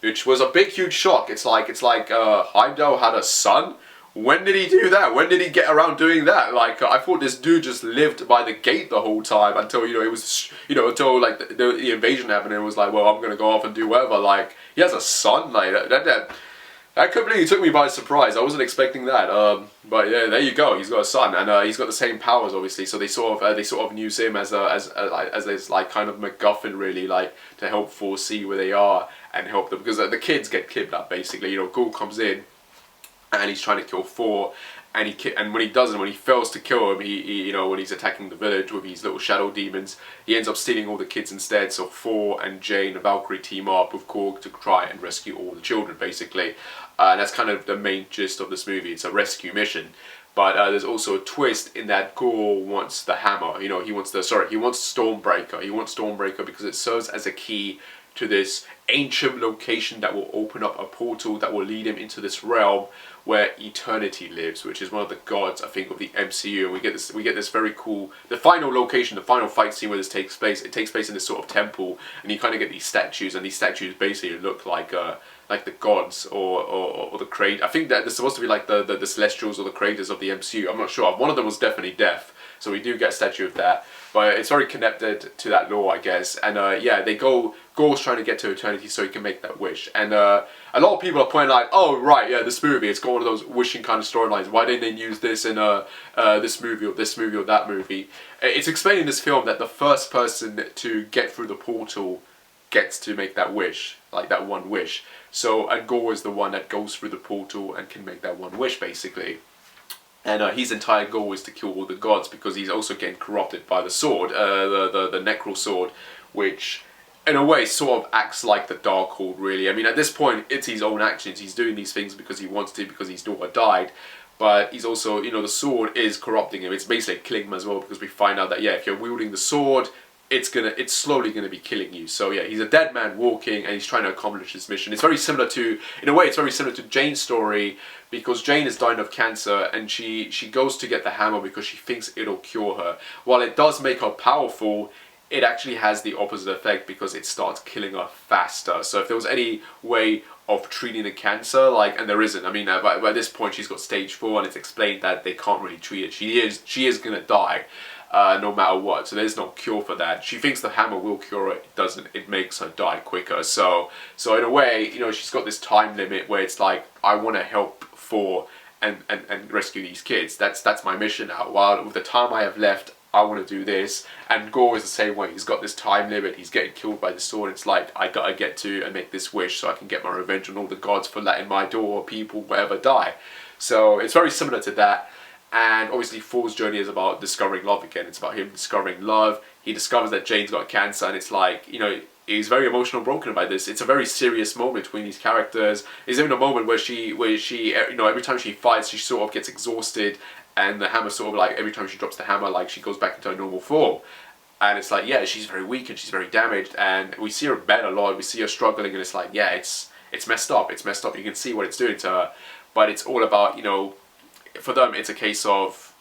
which was a big, huge shock. It's like Heimdall had a son? When did he do that? When did he get around doing that? Like, I thought this dude just lived by the gate the whole time until, you know, it was, you know, until like the invasion happened, and it was like, well, I'm gonna go off and do whatever. Like, he has a son. Like that completely took me by surprise. I wasn't expecting that. But yeah, there you go. He's got a son, and he's got the same powers, obviously. So they sort of use him as this like kind of MacGuffin, really, like to help Thor see where they are and help them, because the kids get kidnapped, basically. You know, Gorr comes in, and he's trying to kill Thor, and when he doesn't, when he fails to kill him, he you know, when he's attacking the village with these little shadow demons, he ends up stealing all the kids instead. So Thor and Jane, the Valkyrie, team up with Korg to try and rescue all the children, basically. And that's kind of the main gist of this movie. It's a rescue mission. But there's also a twist in that Gorr wants the hammer. You know, he wants Stormbreaker. He wants Stormbreaker because it serves as a key to this ancient location that will open up a portal that will lead him into this realm where eternity lives, which is one of the gods, I think, of the MCU. And we get this very cool, the final location, the final fight scene where this takes place. It takes place in this sort of temple, and you kind of get these statues, and these statues basically look like the gods or the creators. I think that they're supposed to be like the Celestials or the creators of the MCU. I'm not sure. One of them was definitely deaf, so we do get a statue of that. But it's very connected to that lore, I guess. And yeah, Gorr's trying to get to eternity so he can make that wish. And a lot of people are pointing like, oh right, yeah, this movie, it's got one of those wishing kind of storylines. Why didn't they use this in this movie or that movie? It's explaining in this film that the first person to get through the portal gets to make that wish, like that one wish. So, and Gorr is the one that goes through the portal and can make that one wish, basically. And his entire goal is to kill all the gods because he's also getting corrupted by the sword, the Necral sword, which in a way sort of acts like the Darkhold, really. I mean, at this point, it's his own actions. He's doing these things because he wants to, because his daughter died. But he's also, you know, the sword is corrupting him. It's basically killing him as well, because we find out that, yeah, if you're wielding the sword, it's slowly gonna be killing you. So yeah, he's a dead man walking, and he's trying to accomplish his mission. It's very similar to, in a way, it's very similar to Jane's story, because Jane is dying of cancer, and she goes to get the hammer because she thinks it'll cure her. While it does make her powerful, it actually has the opposite effect because it starts killing her faster. So if there was any way of treating the cancer, like, and there isn't. I mean, by this point she's got stage 4, and it's explained that they can't really treat it. She is gonna die. No matter what, so there's no cure for that. She thinks the hammer will cure it. It doesn't. It makes her die quicker. So in a way, you know, she's got this time limit where it's like, I want to help Thor and rescue these kids. That's my mission now. While with the time I have left, I want to do this. And Gorr is the same way. He's got this time limit. He's getting killed by the sword. It's like, I gotta get to and make this wish so I can get my revenge on all the gods for letting my daughter, people, whatever, die. So it's very similar to that. And obviously Thor's journey is about discovering love again. It's about him discovering love. He discovers that Jane's got cancer, and it's like, you know, he's very emotional, broken by this. It's a very serious moment between these characters. There's even a moment where she, you know, every time she fights, she sort of gets exhausted, and the hammer sort of like, every time she drops the hammer, like, she goes back into her normal form. And it's like, yeah, she's very weak and she's very damaged, and we see her bed a lot. We see her struggling, and it's like, yeah, it's messed up. It's messed up. You can see what it's doing to her, but it's all about, you know, for them, it's a case of,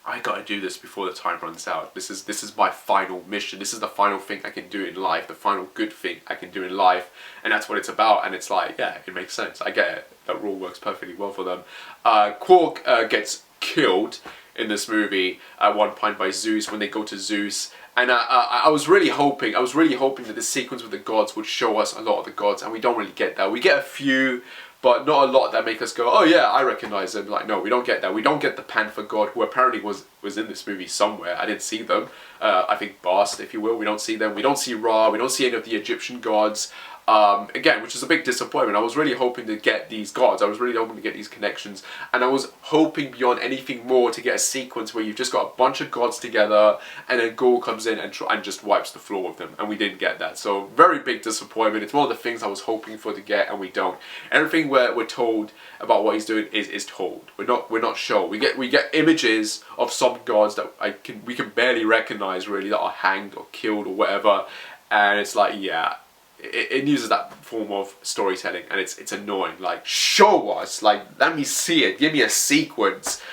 I gotta do this before the time runs out. This is my final mission. This is the final thing I can do in life. The final good thing I can do in life, and that's what it's about. And it's like, yeah, it makes sense. I get it. That rule works perfectly well for them. Korg gets killed in this movie at one point by Zeus when they go to Zeus. And I was really hoping that this sequence with the gods would show us a lot of the gods, and we don't really get that. We get a few, but not a lot that make us go, oh yeah, I recognize them. Like, no, we don't get that. We don't get the Panther god, who apparently was in this movie somewhere. I didn't see them. I think Bast, if you will. We don't see them. We don't see Ra. We don't see any of the Egyptian gods. Again, which is a big disappointment. I was really hoping to get these gods. I was really hoping to get these connections. And I was hoping beyond anything more to get a sequence where you've just got a bunch of gods together, and then Gorr comes in and just wipes the floor with them. And we didn't get that. So very big disappointment. It's one of the things I was hoping for to get, and we don't. Everything we're told about what he's doing is told. We're not shown. We get images of some gods that we can barely recognize, really, that are hanged or killed or whatever. And it's like, yeah. It uses that form of storytelling, and it's annoying. Like, show us, like, let me see it, give me a sequence.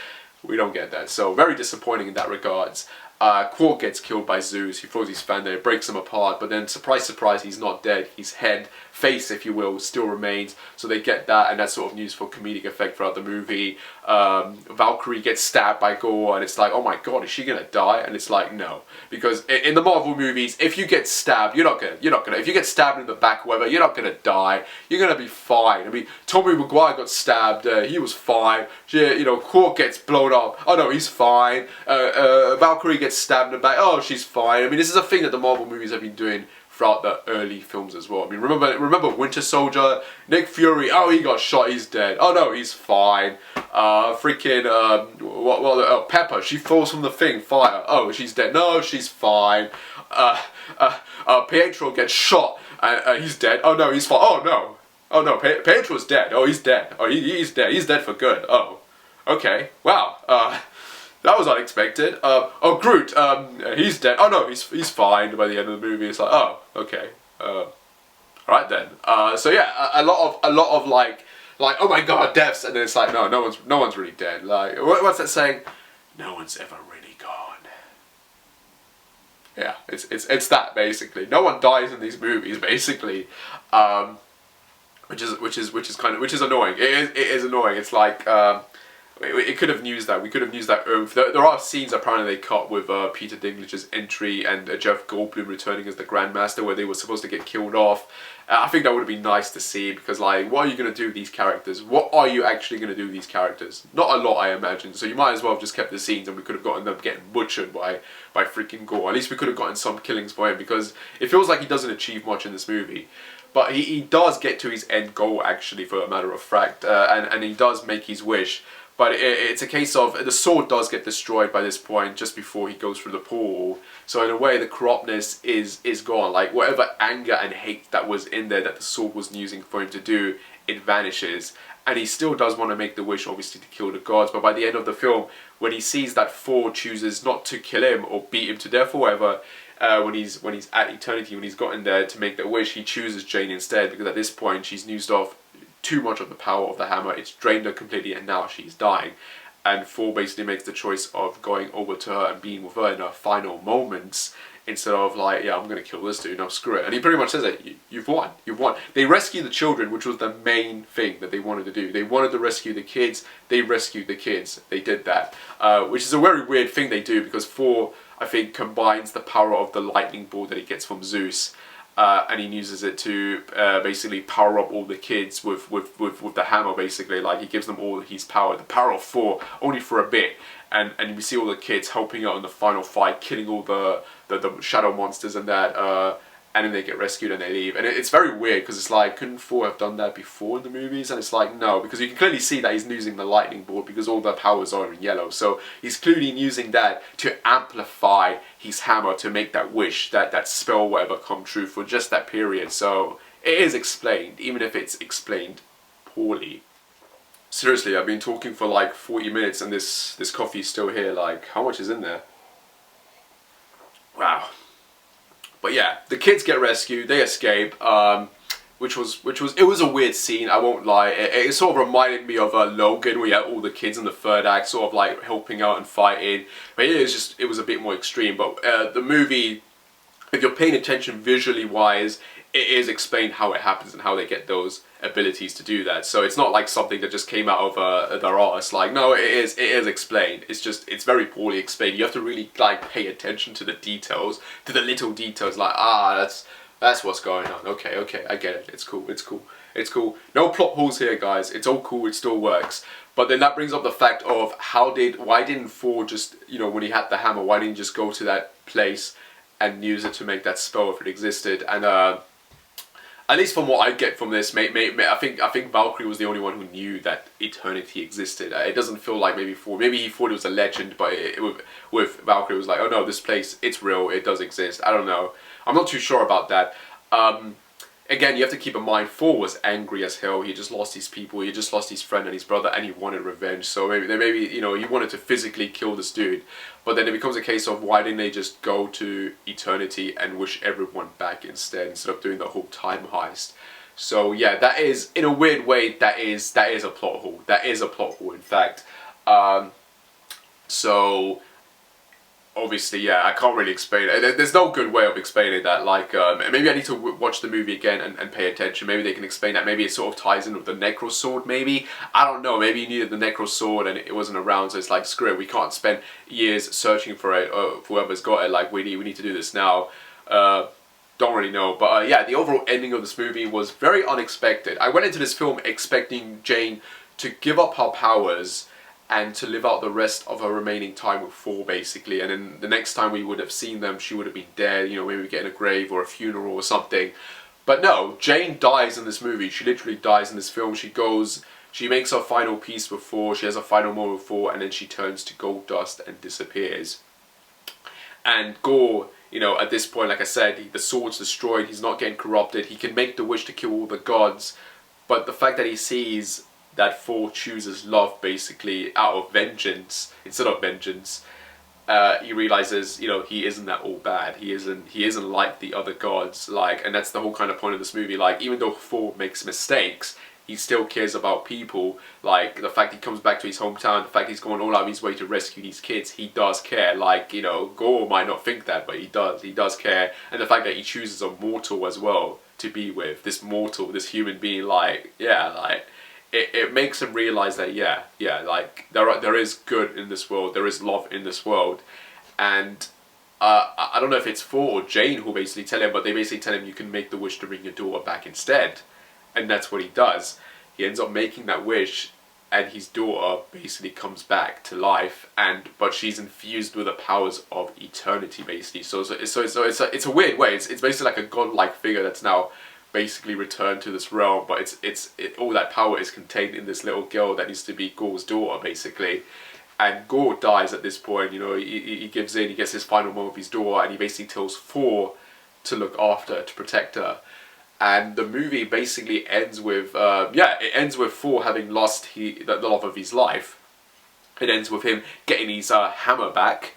We don't get that, so very disappointing in that regards. Korg gets killed by Zeus. He throws his fan there, breaks him apart, but then surprise surprise, he's not dead. His head, face if you will, still remains, so they get that, and that's sort of used for comedic effect throughout the movie. Valkyrie gets stabbed by Gorr, and it's like, oh my god, is she gonna die? And it's like, no, because in the Marvel movies, if you get stabbed, you're not gonna, if you get stabbed in the back or whatever, you're not gonna die, you're gonna be fine. I mean, Tobey Maguire got stabbed, he was fine. You know, Korg gets blown up, oh no, he's fine. Valkyrie gets stabbed in the back, oh, she's fine. I mean, this is a thing that the Marvel movies have been doing throughout the early films as well. I mean, remember Winter Soldier, Nick Fury, oh, he got shot, he's dead. Oh no, he's fine. Pepper, she falls from the thing, fire. Oh, she's dead. No, she's fine. Pietro gets shot, he's dead. Oh no, he's fine. Oh no. Oh no, Pietro's dead. Oh, he's dead. Oh, he's dead. He's dead for good. Oh, okay. Wow. That was unexpected. Oh, Groot, he's dead. Oh no, he's fine by the end of the movie. It's like, oh, okay. Alright then. So yeah, a lot of like, oh my god, deaths, and then it's like, no one's really dead. Like, what's that saying? No one's ever really gone. Yeah, it's that basically. No one dies in these movies basically, which is annoying. It is annoying. It's like. It could have used that. We could have used that oomph. There are scenes apparently they cut with Peter Dinklage's entry and Jeff Goldblum returning as the Grandmaster, where they were supposed to get killed off. I think that would have been nice to see, because like, what are you going to do with these characters? What are you actually going to do with these characters? Not a lot, I imagine. So you might as well have just kept the scenes, and we could have gotten them getting butchered by freaking Gorr. At least we could have gotten some killings for him, because it feels like he doesn't achieve much in this movie. But he does get to his end goal, actually, for a matter of fact, and he does make his wish. But it's a case of the sword does get destroyed by this point just before he goes through the portal. So in a way, the corruptness is gone. Like whatever anger and hate that was in there that the sword was using for him to do, it vanishes. And he still does want to make the wish, obviously, to kill the gods. But by the end of the film, when he sees that Thor chooses not to kill him or beat him to death or whatever, when he's at eternity, when he's gotten there to make the wish, he chooses Jane instead, because at this point she's used off too much of the power of the hammer. It's drained her completely, and now she's dying. And Thor basically makes the choice of going over to her and being with her in her final moments, instead of like, yeah, I'm gonna kill this dude, now screw it. And he pretty much says that, you've won, you've won. They rescue the children, which was the main thing that they wanted to do. They wanted to rescue the kids, they rescued the kids, they did that. Which is a very weird thing they do, because Thor, I think, combines the power of the lightning ball that he gets from Zeus, and he uses it to basically power up all the kids with the hammer, basically. Like, he gives them all his power, the power of Thor, only for a bit. And we see all the kids helping out in the final fight, killing all the shadow monsters and that, and then they get rescued and they leave. And it's very weird, because it's like, couldn't Thor have done that before in the movies? And it's like, no, because you can clearly see that he's using the lightning bolt, because all the powers are in yellow. So he's clearly using that to amplify his hammer, to make that wish, that spell, whatever, come true for just that period. So it is explained, even if it's explained poorly. Seriously, I've been talking for like 40 minutes and this coffee's still here. Like, how much is in there? Wow. But yeah, the kids get rescued, they escape, which was a weird scene, I won't lie. It sort of reminded me of Logan, where you had all the kids in the third act sort of like helping out and fighting. But it was a bit more extreme. But the movie, if you're paying attention visually wise, it is explained how it happens and how they get those abilities to do that. So it's not like something that just came out of their arse. Like, no, it is explained. It's just, it's very poorly explained. You have to really like pay attention to the details, to the little details. Like, that's what's going on. Okay, I get it. It's cool. It's cool. No plot holes here, guys. It's all cool. It still works. But then that brings up the fact of why didn't Thor just, you know, when he had the hammer, why didn't he just go to that place and use it to make that spell if it existed? And at least from what I get from this, I think Valkyrie was the only one who knew that eternity existed. It doesn't feel like maybe he thought it was a legend, but with Valkyrie it was like, oh no, this place, it's real, it does exist. I don't know. I'm not too sure about that. Again, you have to keep in mind, Thor was angry as hell. He just lost his people, he just lost his friend and his brother, and he wanted revenge. So maybe you know, he wanted to physically kill this dude. But then it becomes a case of, why didn't they just go to eternity and wish everyone back instead of doing the whole time heist? So yeah, that is, in a weird way, that is a plot hole. That is a plot hole, in fact. So obviously, yeah, I can't really explain it. There's no good way of explaining that. Like, maybe I need to watch the movie again and pay attention. Maybe they can explain that. Maybe it sort of ties in with the Necro Sword, maybe. I don't know. Maybe you needed the Necro Sword and it wasn't around, so it's like, screw it. We can't spend years searching for it, whoever's got it. Like, we need to do this now. Don't really know. But yeah, the overall ending of this movie was very unexpected. I went into this film expecting Jane to give up her powers and to live out the rest of her remaining time with Thor, basically. And then the next time we would have seen them, she would have been dead, you know, maybe we get in a grave or a funeral or something. But no, Jane dies in this movie. She literally dies in this film. She makes her final peace with Thor, she has a final moment with Thor, and then she turns to gold dust and disappears. And Gorr, you know, at this point, like I said, the sword's destroyed, he's not getting corrupted, he can make the wish to kill all the gods, but the fact that he sees that Thor chooses love, basically, out of vengeance instead of vengeance, he realizes, you know, he isn't that all bad. He isn't like the other gods. Like, and that's the whole kind of point of this movie. Like, even though Thor makes mistakes, he still cares about people. Like, the fact he comes back to his hometown, the fact he's going all out of his way to rescue these kids, he does care. Like, you know, Gorr might not think that, but he does care. And the fact that he chooses a mortal as well to be with, this human being, like, yeah, like, it makes him realize that, yeah, like, there is good in this world, there is love in this world. And I don't know if it's Thor or Jane who basically tell him, but they basically tell him, you can make the wish to bring your daughter back instead. And that's what he does. He ends up making that wish, and his daughter basically comes back to life, but she's infused with the powers of eternity, basically. So it's a weird way. It's basically like a godlike figure that's now basically returned to this realm, but all that power is contained in this little girl that needs to be Gorr's daughter, basically. And Gorr dies at this point, you know, he gives in, he gets his final moment with his daughter, and he basically tells Thor to look after her, to protect her. And the movie basically ends with, it ends with Thor having lost the love of his life. It ends with him getting his hammer back,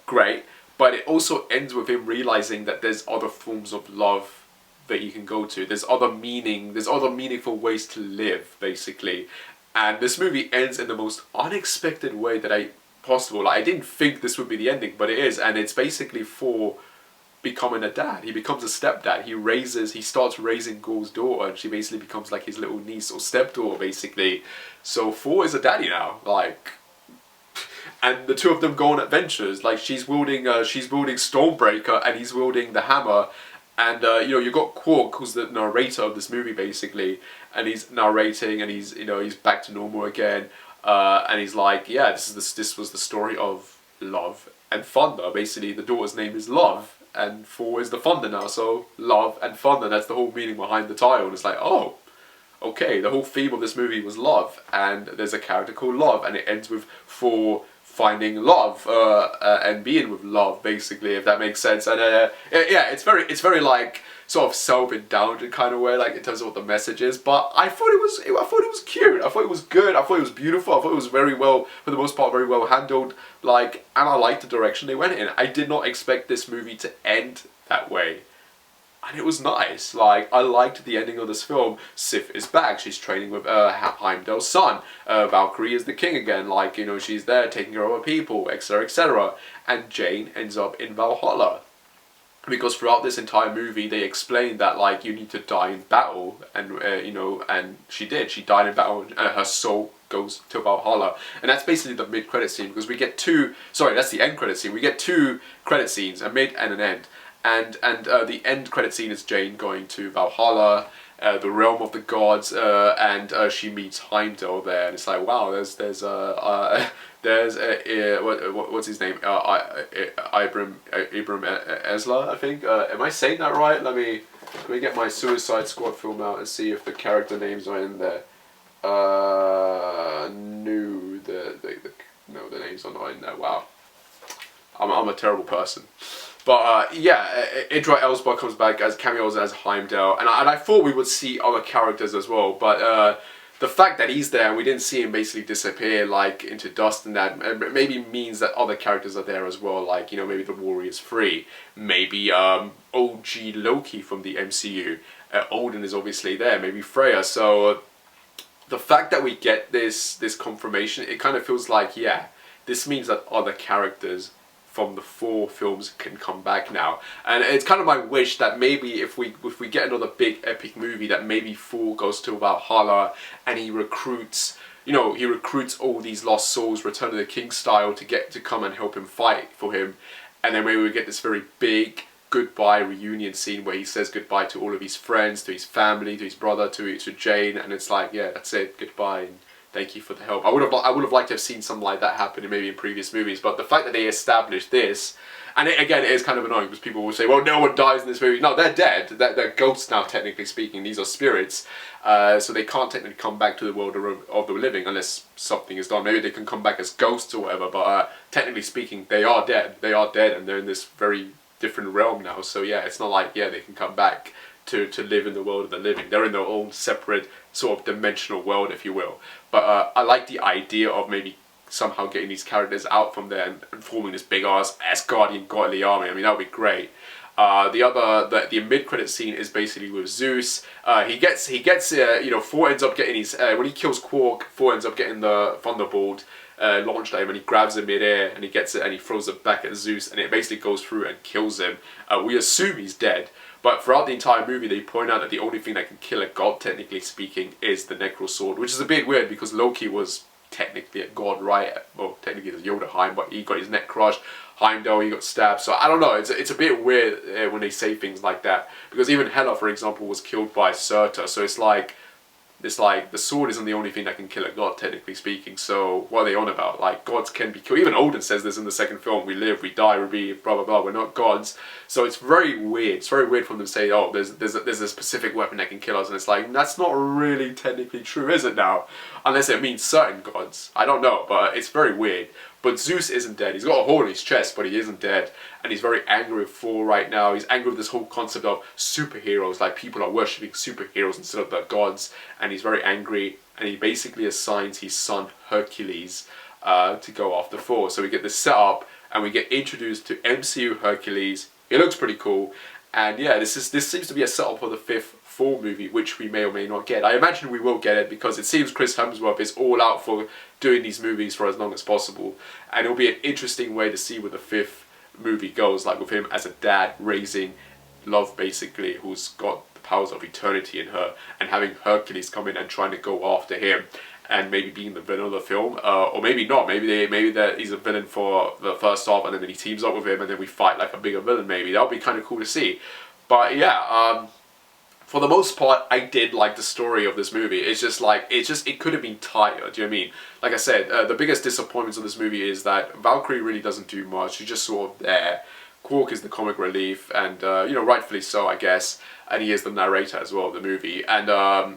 great. But it also ends with him realizing that there's other forms of love that you can go to. There's other meaningful ways to live, basically. And this movie ends in the most unexpected way that possible. Like, I didn't think this would be the ending, but it is. And it's basically Thor becoming a dad. He becomes a stepdad. He starts raising Gorr's daughter, and she basically becomes like his little niece or stepdaughter, basically. So Thor is a daddy now, like. And the two of them go on adventures. Like, she's wielding Stormbreaker, and he's wielding the hammer. And you know, you've got Korg, who's the narrator of this movie, basically, and he's narrating, and he's back to normal again, and he's like, yeah, this was the story of love and thunder. Basically, the daughter's name is Love, and Thor is the thunder now, so love and thunder. That's the whole meaning behind the title. And it's like, oh, okay, the whole theme of this movie was love, and there's a character called Love, and it ends with Thor finding love and being with love, basically, if that makes sense. And yeah, it's very like sort of self-indulgent kind of way, like in terms of what the message is. But I thought it was cute. I thought it was good. I thought it was beautiful. I thought it was very well, for the most part, very well handled. Like, and I liked the direction they went in. I did not expect this movie to end that way. And it was nice. Like, I liked the ending of this film. Sif is back. She's training with Heimdall's son. Valkyrie is the king again. Like, you know, she's there taking care of her people, etc., etc. And Jane ends up in Valhalla. Because throughout this entire movie, they explain that, like, you need to die in battle. And, you know, and she did. She died in battle, and her soul goes to Valhalla. And that's basically the mid-credit scene. Because we get that's the end credit scene. We get two credit scenes, a mid and an end. And the end credit scene is Jane going to Valhalla, the realm of the gods, and she meets Heimdall there, and it's like, wow, there's what's his name? Ibram Esla, I think. Am I saying that right? Let me get my Suicide Squad film out and see if the character names are in there. No, the names are not in there. Wow, I'm a terrible person. But yeah, Idra Elba comes back as cameos as Heimdall, and I thought we would see other characters as well, but the fact that he's there and we didn't see him basically disappear like into dust and that maybe means that other characters are there as well, like, you know, maybe the Warriors 3, maybe OG Loki from the MCU, Odin is obviously there, maybe Freya, so the fact that we get this confirmation, it kind of feels like, yeah, this means that other characters from the 4 films can come back now. And it's kind of my wish that maybe if we get another big epic movie, that maybe Thor goes to Valhalla and he recruits all these lost souls, Return of the King style, to come and help him fight for him. And then maybe we get this very big goodbye reunion scene where he says goodbye to all of his friends, to his family, to his brother, to Jane, and it's like, yeah, that's it, goodbye. And thank you for the help. I would have liked to have seen something like that happen maybe in previous movies, but the fact that they established this, and again, it is kind of annoying because people will say, well, no one dies in this movie. No, they're dead. They're ghosts now, technically speaking. These are spirits, so they can't technically come back to the world of the living unless something is done. Maybe they can come back as ghosts or whatever, but technically speaking, they are dead. They are dead, and they're in this very different realm now. So yeah, it's not like, yeah, they can come back to live in the world of the living. They're in their own separate sort of dimensional world, if you will. But I like the idea of maybe somehow getting these characters out from there and forming this big ass Asgardian godly army. I mean, that would be great. The mid-credit scene is basically with Zeus. He gets you know, Thor ends up getting his when he kills Korg, Thor ends up getting the Thunderbolt launched at him, and he grabs it mid-air and he gets it and he throws it back at Zeus, and it basically goes through and kills him. We assume he's dead. But throughout the entire movie, they point out that the only thing that can kill a god, technically speaking, is the Necro Sword, which is a bit weird because Loki was technically a god, right? Well, technically it's Jotunheim, but he got his neck crushed. Heimdall, he got stabbed. So I don't know. It's a bit weird when they say things like that, because even Hela, for example, was killed by Surtur. So it's like, It's like, the sword isn't the only thing that can kill a god, technically speaking, so what are they on about? Like, gods can be killed. Even Odin says this in the second film, we live, we die, we blah blah blah, we're not gods. So it's very weird. It's very weird for them to say, oh, there's a specific weapon that can kill us, and it's like, that's not really technically true, is it now? Unless it means certain gods. I don't know, but it's very weird. But Zeus isn't dead. He's got a hole in his chest, but he isn't dead. And he's very angry with Thor right now. He's angry with this whole concept of superheroes, like people are worshipping superheroes instead of the gods. And he's very angry, and he basically assigns his son Hercules to go after Thor. So we get this set up, and we get introduced to MCU Hercules. It looks pretty cool. And yeah, this seems to be a setup for the 5th Thor movie, which we may or may not get. I imagine we will get it, because it seems Chris Hemsworth is all out for doing these movies for as long as possible. And it'll be an interesting way to see where the 5th movie goes, like with him as a dad raising Love, basically, who's got the powers of eternity in her, and having Hercules come in and trying to go after him, and maybe being the villain of the film, or maybe not. Maybe he's a villain for the first half, and then he teams up with him, and then we fight like a bigger villain. Maybe that would be kind of cool to see. But yeah, for the most part, I did like the story of this movie. It's just like, it could have been tighter, do you know what I mean? Like I said, the biggest disappointments of this movie is that Valkyrie really doesn't do much. She's just sort of there. Korg is the comic relief, and you know, rightfully so, I guess. And he is the narrator as well of the movie. And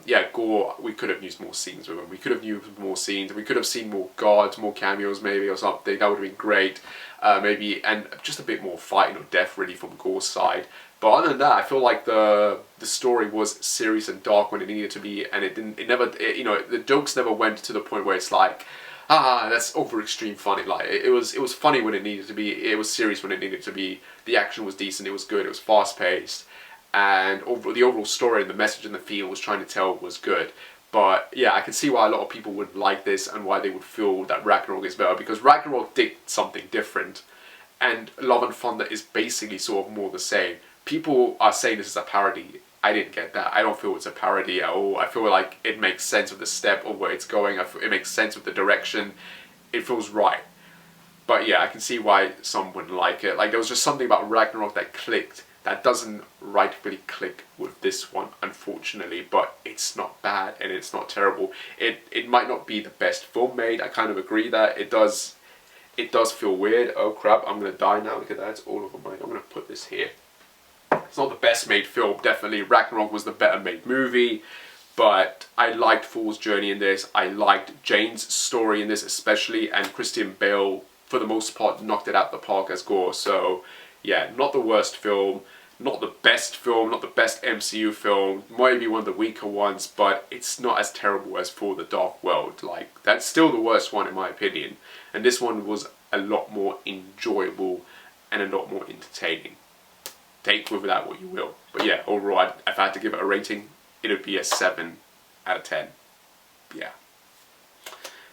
yeah, Gorr, we could have used more scenes with him. We could have used more scenes. We could have seen more gods, more cameos maybe, or something. That would have been great. Maybe, and just a bit more fighting or death really from Gorr's side. But other than that, I feel like the story was serious and dark when it needed to be, and you know, the jokes never went to the point where it's like, that's over extreme funny. Like it was funny when it needed to be. It was serious when it needed to be. The action was decent. It was good. It was fast paced, and the overall story and the message and the theme it was trying to tell was good. But yeah, I can see why a lot of people would like this and why they would feel that Ragnarok is better, because Ragnarok did something different, and Love and Thunder is basically sort of more the same. People are saying this is a parody. I didn't get that. I don't feel it's a parody at all. I feel like it makes sense with the step of where it's going. It makes sense with the direction. It feels right. But yeah, I can see why some wouldn't like it. Like, there was just something about Ragnarok that clicked that doesn't rightfully click with this one, unfortunately. But it's not bad and it's not terrible. It might not be the best film made. I kind of agree that it does feel weird. Oh crap, I'm gonna die now. Look at that. It's all over my... I'm gonna put this here. It's not the best made film, definitely. Ragnarok was the better made movie, but I liked Thor's journey in this. I liked Jane's story in this especially, and Christian Bale, for the most part, knocked it out the park as Gorr. So yeah, not the worst film, not the best film, not the best MCU film, maybe one of the weaker ones, but it's not as terrible as For the Dark World. Like, that's still the worst one in my opinion, and this one was a lot more enjoyable and a lot more entertaining. Take with that what you will. But yeah, overall, if I had to give it a rating, it would be a 7 out of 10. Yeah.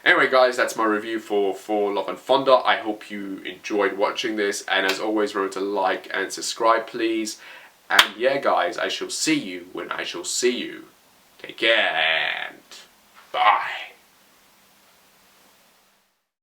Anyway guys, that's my review for Love and Thunder. I hope you enjoyed watching this, and as always, remember to like and subscribe please. And yeah guys, I shall see you when I shall see you. Take care and bye.